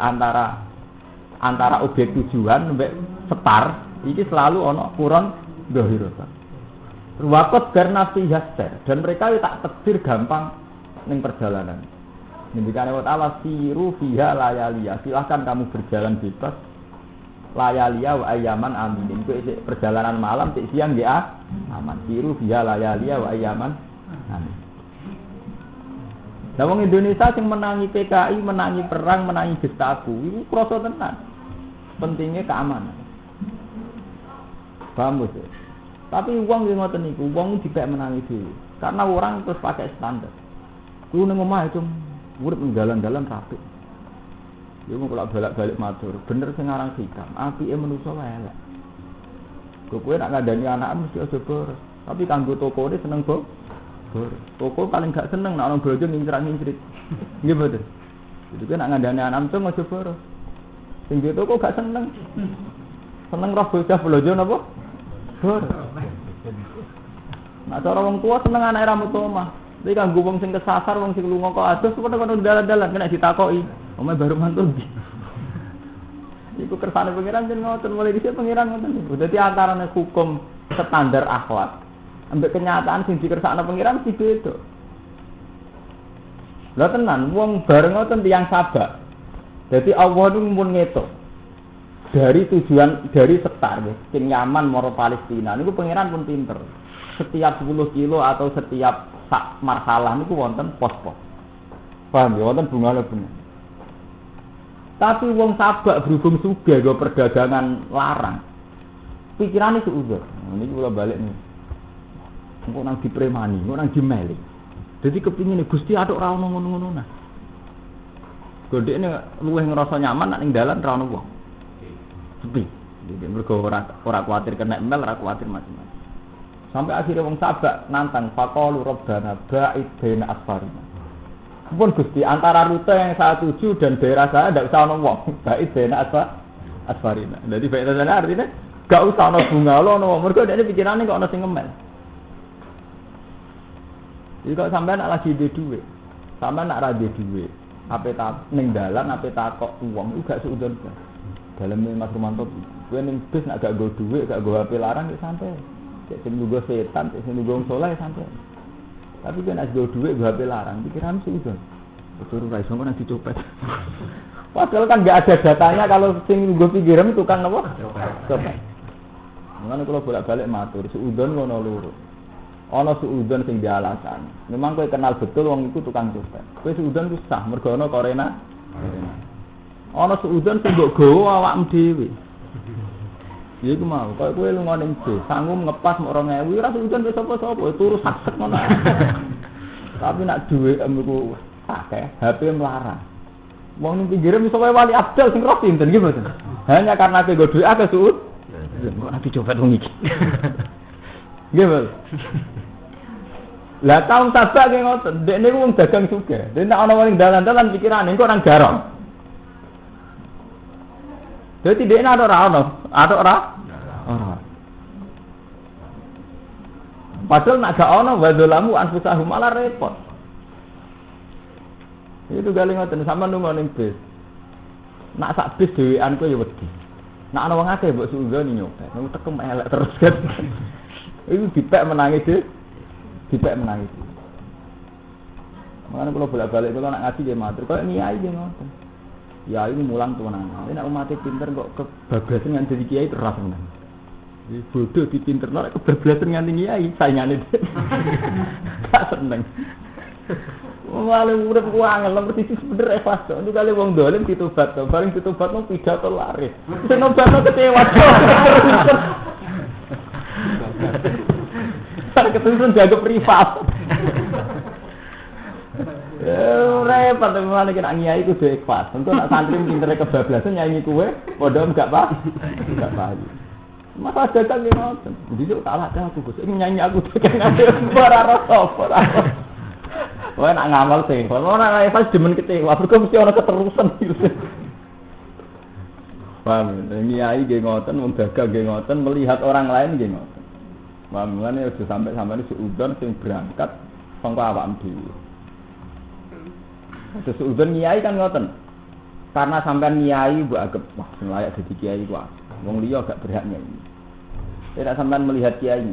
antara objek tujuan mbek setar iki selalu ana kurang dhahiratan. Waqat karena fihaster dan mereka tak tetir gampang ning perjalanan. Ngendikane wa ta'ala siru fiha layaliya. Silahkan kamu berjalan bebas layaliya wa ayyaman aminin. Itu perjalanan malam cek siang nggih aman. Siru fiha layaliya wa ayyaman amin. Lah wong Indonesia sing menangi PKI, menangi perang, menangi Gestapo, iku krasa tenan. Pentingnya keamanan. Paham, Bos? Tapi uang yang ngoten niku, uang dipek menangi dhewe. Karena orang terus pakai standar. Kuwi ning omah itu urip nggalan-galan rapi. Yo mau bolak-balik matur, bener sing aran hikam, apike manusa wae elek. Kowe nak ngandani anak mesti aja boros. Tapi kanggo tokone seneng boros. Toko paling gak seneng nak orang bojo ngincrak-ngincrit. Nggih mboten. Jadi kowe nak ngandani anak mesti aja boros. Sing di toko gak seneng. Seneng roh bocah blojo napa? Boros. Nah cara wong tua seneng anake ra metu omah. Tapi kanggo wong sing kesasar, wong sing lunga kok adoh sepeda-peda dalan-dalan kena ditakoki. Omah baru mantul di. Iku kersane pengiran jen ngoten mulai dhisik pengiran ngoten niku. Dadi antarane hukum standar akhlak ambek kenyataan sing dikersakno pengiran mesti beda. Lha tenan wong bareng ngoten tiyang sabak. Dadi Allah niku mun ngetok. Dari tujuan dari setar nggih, sing Yaman maro Palestina niku pengiran pun pinter. Setiap 10 kilo atau setiap sak marhalah niku wonten pos-pos. Paham ya wonten bungane bener. Tapi wong sabak berhubung sugih go perdagangan larang. Pikirane suudzon. Niki kula balik nih. Engko nang dipremani, engko nang dimeli. Dadi kepingine Gusti atuk ra ono ngono-ngono nah. Gondekne luwih ngrasa nyaman nek ning dalan ra ono wong. Sepi. Jadi mergo ora kuwatir kena mel, ora kuwatir macam-macam. Sampai akhirnya wong sabak nantang faqalu rabbana ba'id baina asfarina. Pun Gusti antara rute yang saya tuju dan daerah saya ndak usah ono wong. Ba'id baina asfarina. Jadi ba'id sana artinya gak usah ono bunga lo ono wong. Mergo dekne pikirane kok ono sing ngemel. Iki kok sampean nak lagi duwe dhuwit. Sampean nak ra duwe dhuwit. Ape ta ning dalan ape takok wong iku gak seudon. Daleme Mas Romanto kowe ning bis nak gak nggo dhuwit, gak nggo HP larang ya santai. Cek sing nunggu setan, cek sing nunggu saleh santai. Tapi kan as nggo dhuwit nggo HP larang, pikiran seudon. Betul ra iso nang dicopet. Padahal kan enggak ada datanya kalau sing nunggu pikiran tukang apa? Copet. Mulane kula bolak-balik matur, seudon ngono loro. Ana seudon sing dialasan. Memang kowe kenal betul wong iku tukang copet. Kowe seudon ku sah mergo ana korena. Ana seudon sing mbok gawa awakmu dhewe. Ya iku mau, kaya kowe lunga ning bis, sanggup ngepas mok 2000, ora seudon wis sapa-sapa, turu sak-sak ngono. Tapi nak dhuwit iku akeh, HP melarang. Wong ning pinggire iso wae wali abdal sing roh sinten nggih mboten. Hanya karena kowe nggo dhuwit akeh suud. Kok ati copet wong iki. Nggih, Bos. Lah taun sabak ki ngoten, dekne wong dagang sugih. Dene nek ana wong dalan-dalan pikirane kok orang garong. Dadi dekne ada ora? Ora. Padahal nek gak ana wadolamu anfusahum malah repot. Itu gale ngoten sampean lunga ning bis. Nak sak bis dhewean kowe ya wedi. Nak ana wong akeh mbok suudoni nyopet, nek tekem elek terus kan. Iku dipek menangi dhewe. Dipek menangi. Makane kula bolak-balik kula nak ngaji nggih matur, koyo niai nggih ngoten. Ya ini mulang tuanan. Nek umat pinter kok kebablasan nganti dadi kiai terus tenan. Iki bodoh dipinterno nek kebablasan nganti kiai saingane. Tak seneng. Wale urip ku angel nomor siji bener ikhlas to. Itu kali wong dolen ditobat to, bareng ditobat mau pidato laris. Sing nobatno kecewa. Sak ketusun jago privat. Repot temen iki nak nyai kudu ikhlas. Tentu nak santri pintere kebablasan nyanyi kowe padha enggak enggak paham. Masa datang ki ngoten. Dhisik kalah aku Gus. Iki nyanyi aku tekan ora rasa ora. Wah nak ngamal sih. Kalau ora ikhlas demen kecewa, mergo mesti ana keterusan. Paham? Nyai nggih ngoten, wong dagang nggih ngoten, melihat orang lain nggih ngoten. Paham? Mulane aja sampai seudon sing berangkat sangka awakmu dhewe. Seudon nyai kan ngoten. Karena sampean nyai mbok anggap wah layak dadi kiai kuwi. Wong liya gak berhak nyai. Tidak sampean melihat kiai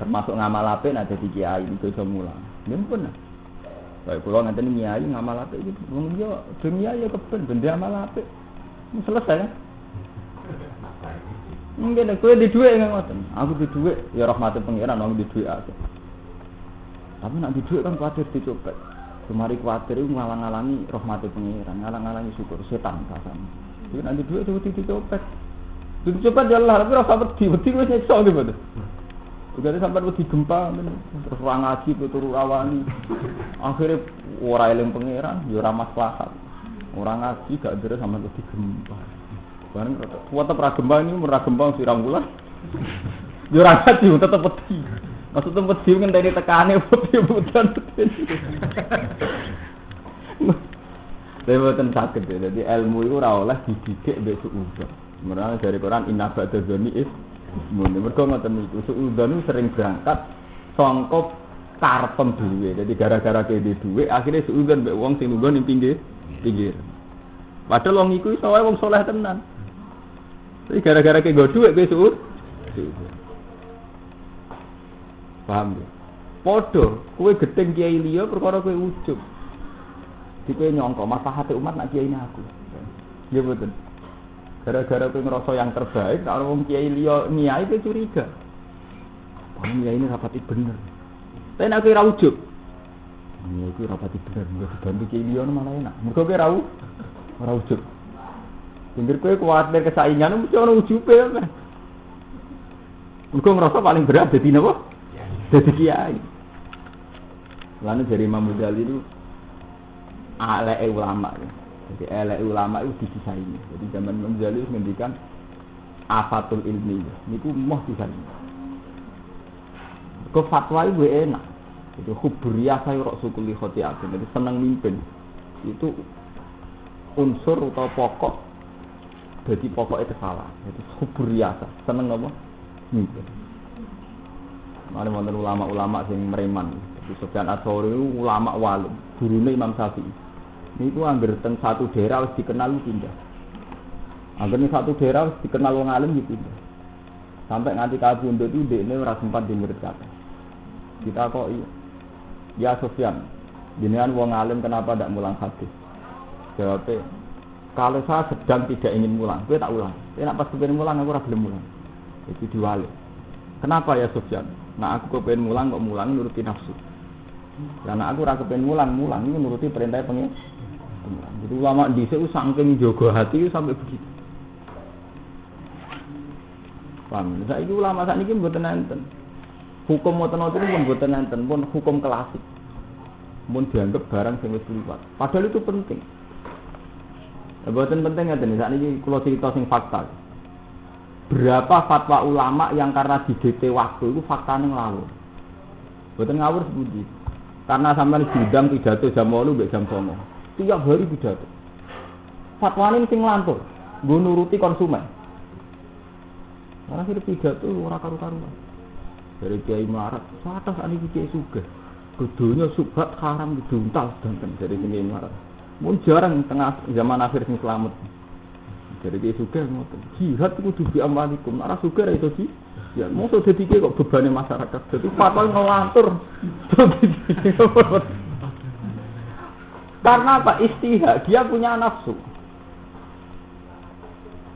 termasuk ngamal apik nek dadi kiai iku iso mulang. Nggih Baik kula ngenten nyai ngamal apik iki wong liya dunia ya keben benda amal apik. Selesai. Mungkin kowe di dhuwit ngoten. Aku di dhuwit ya rahmate pangeran wong di dhuwit akeh. Tapi nek di dhuwit kan kuwatir dicopet. Kemari kuwatir iku ngalang-alangi rahmate pangeran, ngalang-alangi syukur setan kasane. Iki nek di dhuwit dicopet. Dicopet ya Allah, tapi rasa wedi wis nyekso gitu. Juga sampai wedi gempa terus ora ngaji turu rawani. Akhire ora eling pangeran, ya ora maslahat. Ora ngaji gak ndere sampai wedi gempa. Bareng tetep ra gempa ini ora gempa sirang bulan. Ya ora ngaji tetep wedi. Maksudnya wedi ngenteni tekane wedi budan. Lewatan sakit ya. Jadi ilmu itu ora oleh dididik mbek suudzon. Merane dari Quran inna ba'dzani is mune mergo ngoten niku suudzon sering berangkat sangka karepem dhewe. Jadi gara-gara kene dhuwit akhirnya suudzon mbek wong sing lungguh ning pinggir. Padahal wong iku iso wae wong saleh tenan. Tapi gara-gara kene nggo dhuwit kowe suudzon. Paham ya? Padha kowe gedeng kiai liya perkara kowe ujug. Dikowe nyangka maslahate umat nak kiai ini aku. Ya betul. Gara-gara kowe ngerasa yang terbaik, kalau wong kiai liya niai kowe curiga. Wong kiai ini rapati bener. Tapi nek kowe ra ujug. Ya kowe rapati bener, mbok dibantu kiai liya malah enak. Mergo kowe ora ujug. Pinggir kowe kuwatir kesaingan mesti ono ujube. Mergo ngerasa paling berat dadi napa? Dadi kiai. Lalu dari Imam Ghazali itu eleke ulama ya. Jadi eleke ulama itu dipisahi. Jadi zaman Imam Ghazali itu ngendikan afatul ilmi. Niku moh disahi. Ke fatwa itu enak. Itu hubriyah saya rasulullah khotiatun. Jadi senang mimpin. Itu unsur atau pokok. Jadi pokok itu salah. Jadi hubriyah senang apa? Mimpin. Mane wonten ulama-ulama sing mereman. Sufyan Ats-Tsauri ulama wali, gurune Imam Syafi'i. Niku anggere teng satu daerah wis dikenal pindah. Anggere ning satu daerah wis dikenal wong alim pindah. Sampai nganti kabundut itu dekne ora sempat dimurid kabeh. Kita kok ya Sufyan, jenengan wong alim kenapa ndak mulang hadis? Jawabnya, kalau saya sedang tidak ingin mulang, gue tak ulang. Tapi nak pas kepengen mulang aku ora gelem mulang. Itu diwali. Kenapa ya Sufyan? Nah aku kepengen mulang kok mulang nuruti nafsu. Karena aku ora kepengen mulang ini nuruti perintah pengen. Jadi ulama dhisik saking jaga hati sampai begitu. Paham? Saiki ulama sakniki mboten enten. Hukum moten-moten pun mboten enten, pun hukum klasik. Mun dianggap barang sing wis liwat. Padahal itu penting. Mboten penting ngeten sakniki kula cerita sing fakta. Berapa fatwa ulama yang karena didete waktu itu faktane ngawur. Mboten ngawur sepundi. Karena sampean diundang pidato jam 8 mbek jam 9. Tiap hari pidato. Fatwane sing nglantur, nggo nuruti konsumen. Ora sire pidato ora karu-karuan. Dari Kiai Melarat, satas ane Kiai Sugih. Kudunya subhat haram diduntal danten dari Kiai Melarat. Mun jarang tengah zaman akhir sing selamat. Jadi Kiai Sugih ngoten. Jihad kudu bi amalikum. Ora sugih ra iso di. Ya, mosok dadi kok bebane masyarakat. Dadi fatwa ngelantur. Karena apa? Istihad, dia punya nafsu.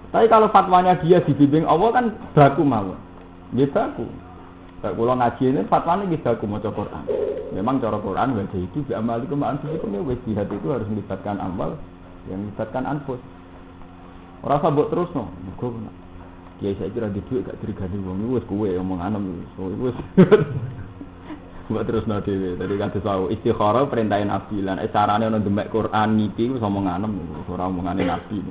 Tapi kalau fatwanya dia dibimbing Allah kan baku mawon. Nggih baku. Kayak kula ngaji ini fatwane nggih baku maca Quran. Memang cara Quran wae itu bi amalikum anfusikum ya jihad itu harus melibatkan amal yang melibatkan anfus. Ora usah mbok terusno. Mergo kiai saiki ra duwe gak dirigani wong wis kowe omong anem wis. Mbok terusno dhewe. Dadi kados wau istikharah perintah Nabi lan carane ana demek Quran ngipi wis omong anem ora omongane Nabi.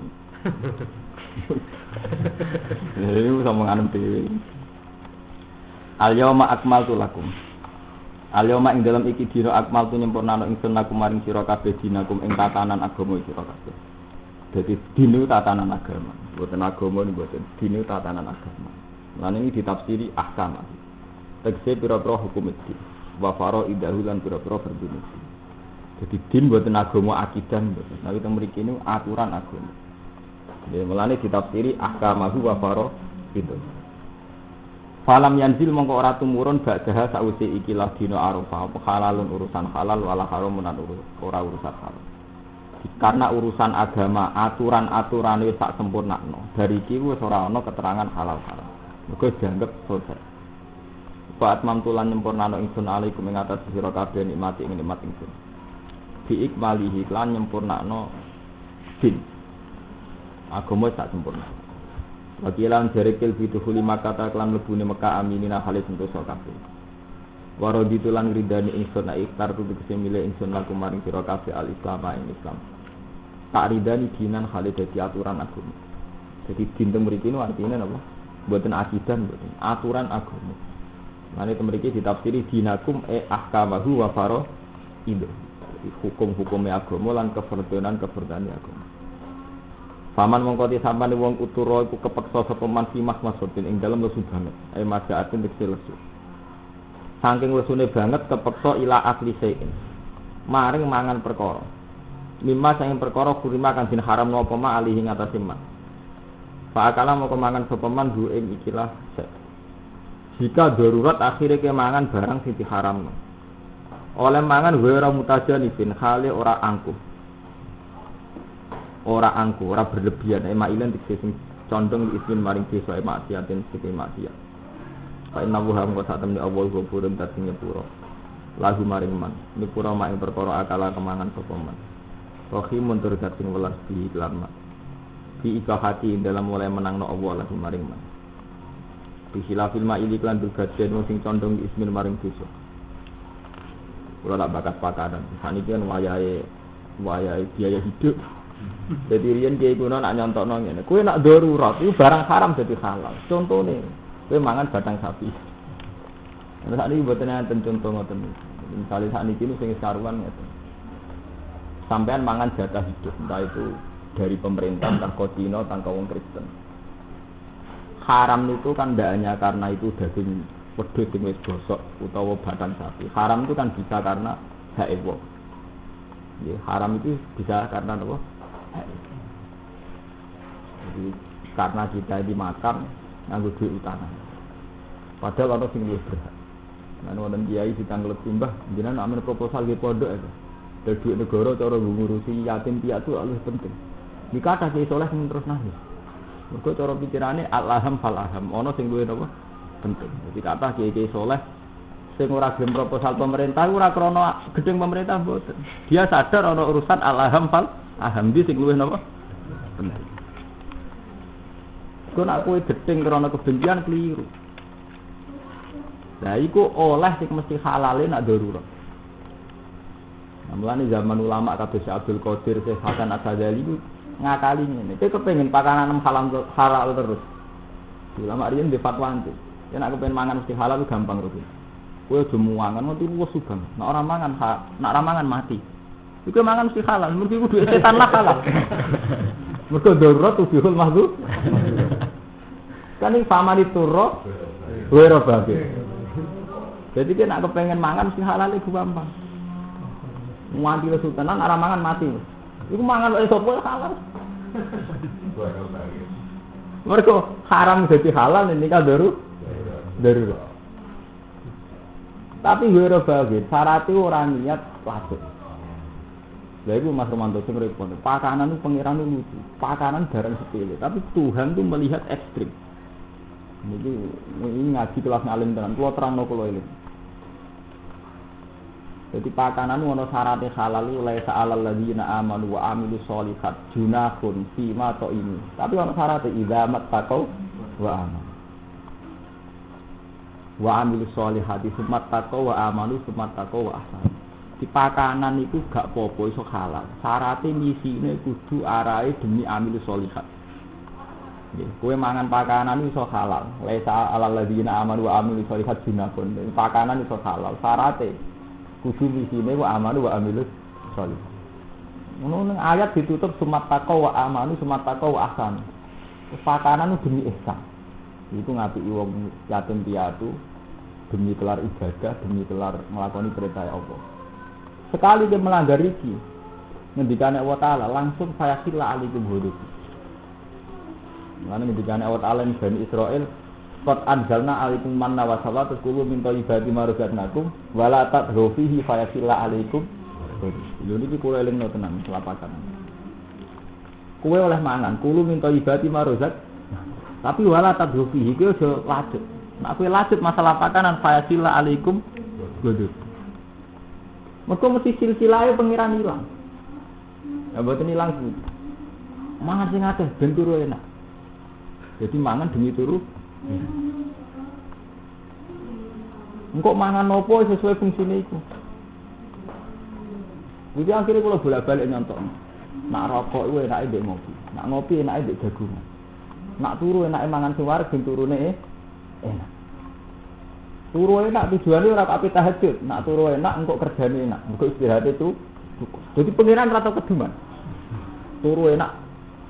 Ini wis omong anem dhewe. Al-yauma akmaltu lakum. Al-yauma ing dalam iki dina akmaltu nyempurnano ingsun lakum maring sira kabeh dinakum ing tatanan agama sira kabeh. Jadi dinu tatanan agama, bukan agama ini bukan dinu tatanan agama. Lan ini ditafsiri ahkam. Tegese pira-pira hukum iki. Wa faraidahu lan pira-pira fardhu. Jadi din bukan agama akidah bukan. Nah kita mriki ini aturan agama. Ya mulane ditafsiri ahkamahu wa faraidahu. Falam yanzil mongko ora tumurun ba'daha sawise iki lah dina Arafah apa halalun urusan halal wala haramun ora urusan halal. Karena urusan agama, aturan-aturan wis tak sempurnakno. Dari iki wis ora ana keterangan halal haram. Mergo dianggap selesai. Fa atmamtulan nyempurnakno ingsun alaikum ing atas sira kabeh nikmati ing nikmat ingsun. Bi ikmalihi lan nyempurnakno din. Agama tak sempurna. Wakilan jarikil biduhuli makata kelan lebune Mekah aminina halis sentosa kabeh. Warodi tulan ridani ingsun ikhtar tu tegese milih ingsun laku maring sira kabeh al-Islam ing Islam. Tak ridani dinan halis dadi aturan agama. Jadi din teng mriki niku artine napa? Mboten akidah mboten, aturan agama. Mane teng mriki ditafsiri dinakum ahkamahu wa faraidu. Hukum-hukume agama lan keferdanan agama. Paman mongko sampeyan wong utura iku kepeksa sapa man simah maksudin ing dalem lesu banget. Majaatin tekse lesu. Saking lesune banget kepeksa ila akli sein. Maring mangan perkara. Mimma saking perkara kurima kan din haram napa ma alihi ngatasi man. Fa akala mongko mangan sapa man du ing ikilah sek. Jika darurat akhire ke mangan barang sing diharamno. Oleh mangan ora mutajanifin khale ora angkuh. Ora angku, ora berlebihan, mailan dikse condong di ismin maring desa maksiatin sing maksiat. Fa inna wa hum qad tamni awal ghafurun tasing nyepuro. Lahu maring man, nyepuro mak ing perkara akala kemangan sapa man. Rahimun tur tasing welas di lan mak. Di ikahati dalam mulai menangno Allah lahu maring man. Di khilafil ma'ili lan dugaden sing condong di ismin maring desa. Kula tak bakat pakanan. Saniki kan wayahe biaya hidup. Jadi riyen kiai kuno nak nyontokno ngene. Kowe nak darurat iku barang haram dadi halal. Contone, kowe mangan batang sapi. Nek sakniki mboten enten conto ngoten. Misale sakniki niku sing karuan ngeten. Sampean mangan jatah hidup, entah itu dari pemerintah, entah kodino, entah wong Kristen. Haram itu kan tidak hanya karena itu daging wedhus sing wis gosok utawa batang sapi. Haram itu kan bisa karena haid wong. Ya, haram itu bisa karena apa? Jadi karena kita dimakan nganggo duit utang. Padahal ana sing luwih berhak. Lan wonten kiai ditanglet timbah, jenengan amen proposal nggih pondok ae. Dadi duit negara cara ngurusi yatim piatu luwih penting. Nikah ta kiai saleh sing terus nangis. Mergo cara pikirane al-aham fal-aham, ana sing luwih napa? Penting. Jadi kata kiai saleh sing ora gelem proposal pemerintah ora krana gedeng pemerintah mboten. Dia sadar ana urusan al-aham fal-aham di sing luwih napa? Penting. Kok nak kowe gedeng krana kebencian keliru. Lah iku oleh sing mesti halale nak darurat. Mulane zaman ulama kados Abdul Qadir, Syekh Hasan Asy-Syadzali iku ngakali ngene. Kowe kepengin pakanan halal terus. Ulama riyen di fatwa anti. Yen nak kepengin mangan mesti halal itu gampang rugi. Kowe aja muangan mesti wis subang. Nek ora mangan mati. Iku mangan mesti halal, mergo iku duwe setan lah halal. Mergo darurat tubihul mahdzur. Kan iki famani turro wero bae. Jadi dia nak kepengen mangan mesti halal iku gampang. Muanti lesu tenan ora mangan mati. Iku mangan wae sapa halal. Mergo haram dadi halal ini kan darurat. Tapi wero bae, syaratnya orang niat wajib. Lha iku Mas Romanto sing repot. Pakanan itu pangeran itu lucu. Pakanan barang sepele, tapi Tuhan tuh melihat ekstrim. Ini ngaji kelas ngalim tenan. Kula terangno kula iki. Jadi pakanan ono syaratnya halal itu laisa alal ladzina amanu wa amilus sholihat junahun fima to ini. Tapi ono syaratnya idza mattaqau wa amanu. Wa amilus sholihati sumat taqau wa amanu sumat taqau wa ahsan. Di pakanan itu gak apa-apa iso halal. Syaratnya misine kudu arahe demi amilus sholihat. Nggih, kowe mangan pakanan iso halal. Laisa alal ladzina amanu wa amilus sholihat junahun. Pakanan iso halal. Syaratnya kudu misine wa amanu wa amilus sholihat. Ngono ning ayat ditutup sumat taqau wa amanu sumat taqau wa ahsan. Pakanan itu demi ihsan. Itu ngapiki wong yatim piatu demi kelar ibadah, demi kelar melakoni perintah Allah. Sekali dia melanggar iki, ngendikane Allah Taala langsung saya sila alaikum hudud. Mana ngendikane Allah Taala ing Bani Israil, qad anzalna alaikum manna wa salwa taqulu min thayyibati ma razaqnakum wa la tadhu fihi fa yasila alaikum hudud. Lho niki kula elingno tenan kelapakan. Kowe oleh mangan, kulo min thayyibati ma razaq. Tapi wala tadhu fihi kowe aja lanjut. Nek kowe lanjut masalah pakanan fa yasila alaikum hudud. Mereka mesti silsilahe pengiran hilang. Ya mboten hilang sih. Mangan sing akeh ben turu enak. Jadi mangan demi turu. Engkok mangan nopo sesuai fungsine iku. Jadi akhirnya kalau bolak-balik nyontok. Nak rokok itu enaknya mbek ngopi. Nak ngopi enaknya mbek jagungan. Nak turu enaknya mangan sing wareg ben turune enak. Turu enak tujuannya ora kape tahajud. Nak turu enak engkok kerjane enak. Engkok istirahat itu cukup. Jadi pengiran rata keduman. Turu enak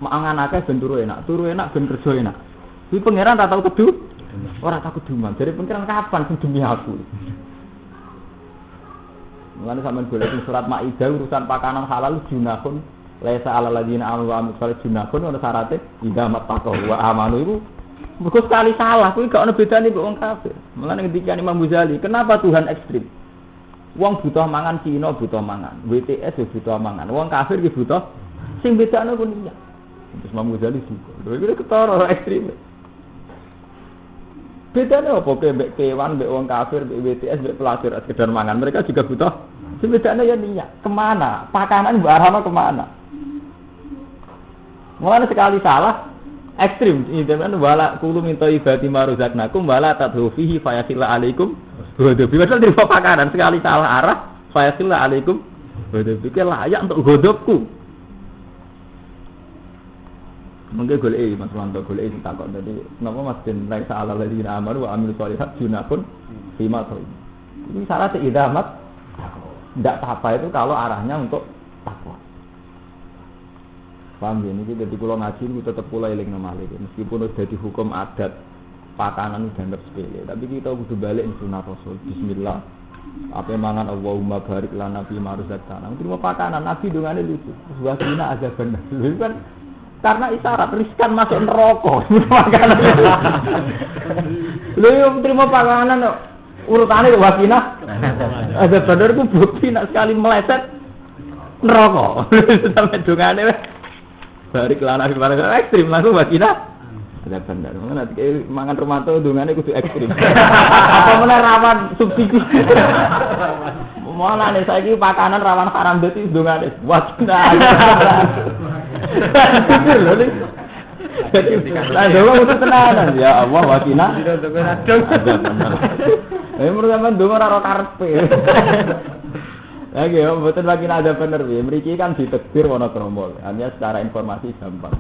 mangan akeh ben turu enak. Turu enak ben kerja enak. Jadi pengiran rata kedu. Ora takut duman. Jadi pengiran kapan sing demi aku? Mulane sampean golek surat Maidah urusan pakanan halal junahun laisa alal ladina amanu wa amilus shalihati junahun ana syaraté idza mattaqu wa amanu iku mergo sekali salah kuwi gak ono bedane mbek wong kafir. Mulane ngendika Imam Ghazali, kenapa Tuhan ekstrim? Wong butuh mangan Cina butuh mangan, WTS butuh mangan, wong kafir ki butuh sing bedane ku niat. Terus Imam Ghazali juga. Lho iki ketara ekstrim. Bedane apa mbek kewan, mbek wong kafir, mbek WTS, mbek pelacur sekedar mangan. Mereka juga butuh. Bedane ya niat. Kemana? Pakanan mbok arahno kemana? Mulane sekali salah ekstrim. Ini wala kulu min thayyibati ma razaqnakum wala tadhu fihi fayasilla alaikum. Godhob. Padahal dari pakanan sekali salah arah fayasilla alaikum. Godhob iki layak untuk godhobku. Mungkin golek Mas Wanto golek sing takok tadi napa Mas den laisa alal ladina amanu wa amilus shalihati junahun fima tahu. Ini syarat idamat tidak apa itu kalau arahnya untuk takwa. Paham ya? Ini jadi kula ngaji ini tetap kula eling malih. Meskipun udah dihukum adat pakanan dianggap sepele, tapi kita kudu balik sunah Rasul. Bismillah. Apa mangan Allahumma barik lana fi ma razaqtana. Terima pakanan Nabi dongane lucu. Wa qina azaban. Kan karena isyarat riskan masuk neraka makanan itu. Lha terima panganan urutane wakina. Ada bener ku bukti nak sekali meleset neraka. Sampai dongane barik lana barang ekstrim langsung wakina. Ada bener. Nanti mangan romanto dongane kudu ekstrim. Apa meneh rawan subsidi. Mulane saiki pakanan rawan haram dadi dongane wakina. Jadi lah itu tenanan ya Allah wakina. Menurut sampean donga ora karepe. Lagi ya mboten wakina ada bener piye. Mriki kan ditekbir Wonokramo. Hanya secara informasi gampang.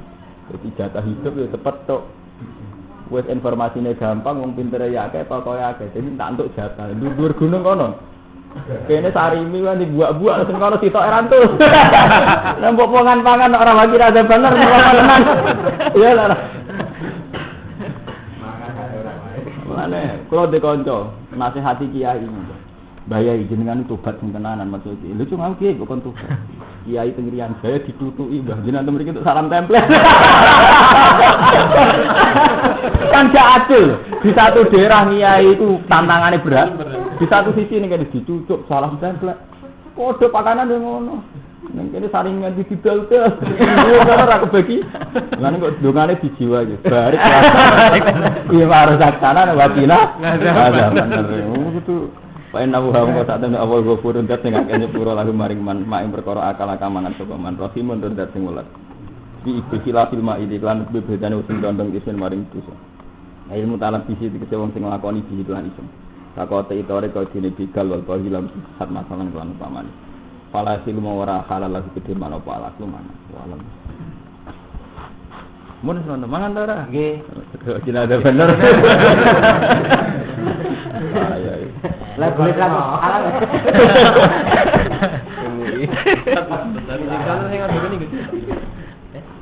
Jadi jatah hidup ya cepet tok. Wis informasine gampang wong pintere ya akeh pokoke akeh. Jadi tak entuk jatah. Dhuwur gunung kono. Kene sarimi kan dibuak-buak sing kono sitok rantus. Nembok pangan ora lagi ada bener tenan. Iya lah. Mane, kula dikonco nasihati kiai. Bayai jenengan tobat sing tenanan maksudnya. Lho cuma kiai kok kon tobat. Kiai tengrian saya ditutuki Mbah jenengan mriki untuk salam tempel. Kan gak adil. Di satu daerah kiai itu tantangannya berat. Di satu sisi ning kene dicucuk salah template. Kode pakanan yo ngono. Ning kene saringan didol-dol. Ora kebagi. Lan kok dongane dijiwa iki. Barik. Iya harus sakjana wakina. Ada bener. Kudu Pak Nabu Ham kok sak temen awal gofurun dat sing akeh nyepuro lagu maring man mak ing perkara akal akamangan sapa man rahimun tur dat sing welas. Bi ikhtilaf fil ma'id lan bebedane sing condong isin maring dosa. Ilmu talab bisi dikece wong sing nglakoni bisi lan isin. Takote itore kau dene bigal wal hilam sat masalan kelan upamane. Fala silmu ora halal lagi gede mana apa ala mana. Walam. Mun sono mangan ta ora? Nggih. Jenenge ada bener. Ayo. Lah boleh kan halal.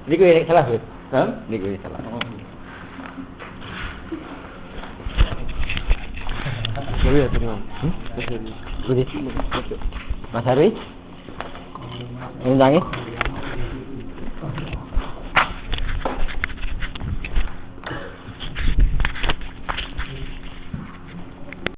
Niku salah, Bu. Hah? Niku salah. Boleh ya, terima. Boleh. Mas Harwi? Ini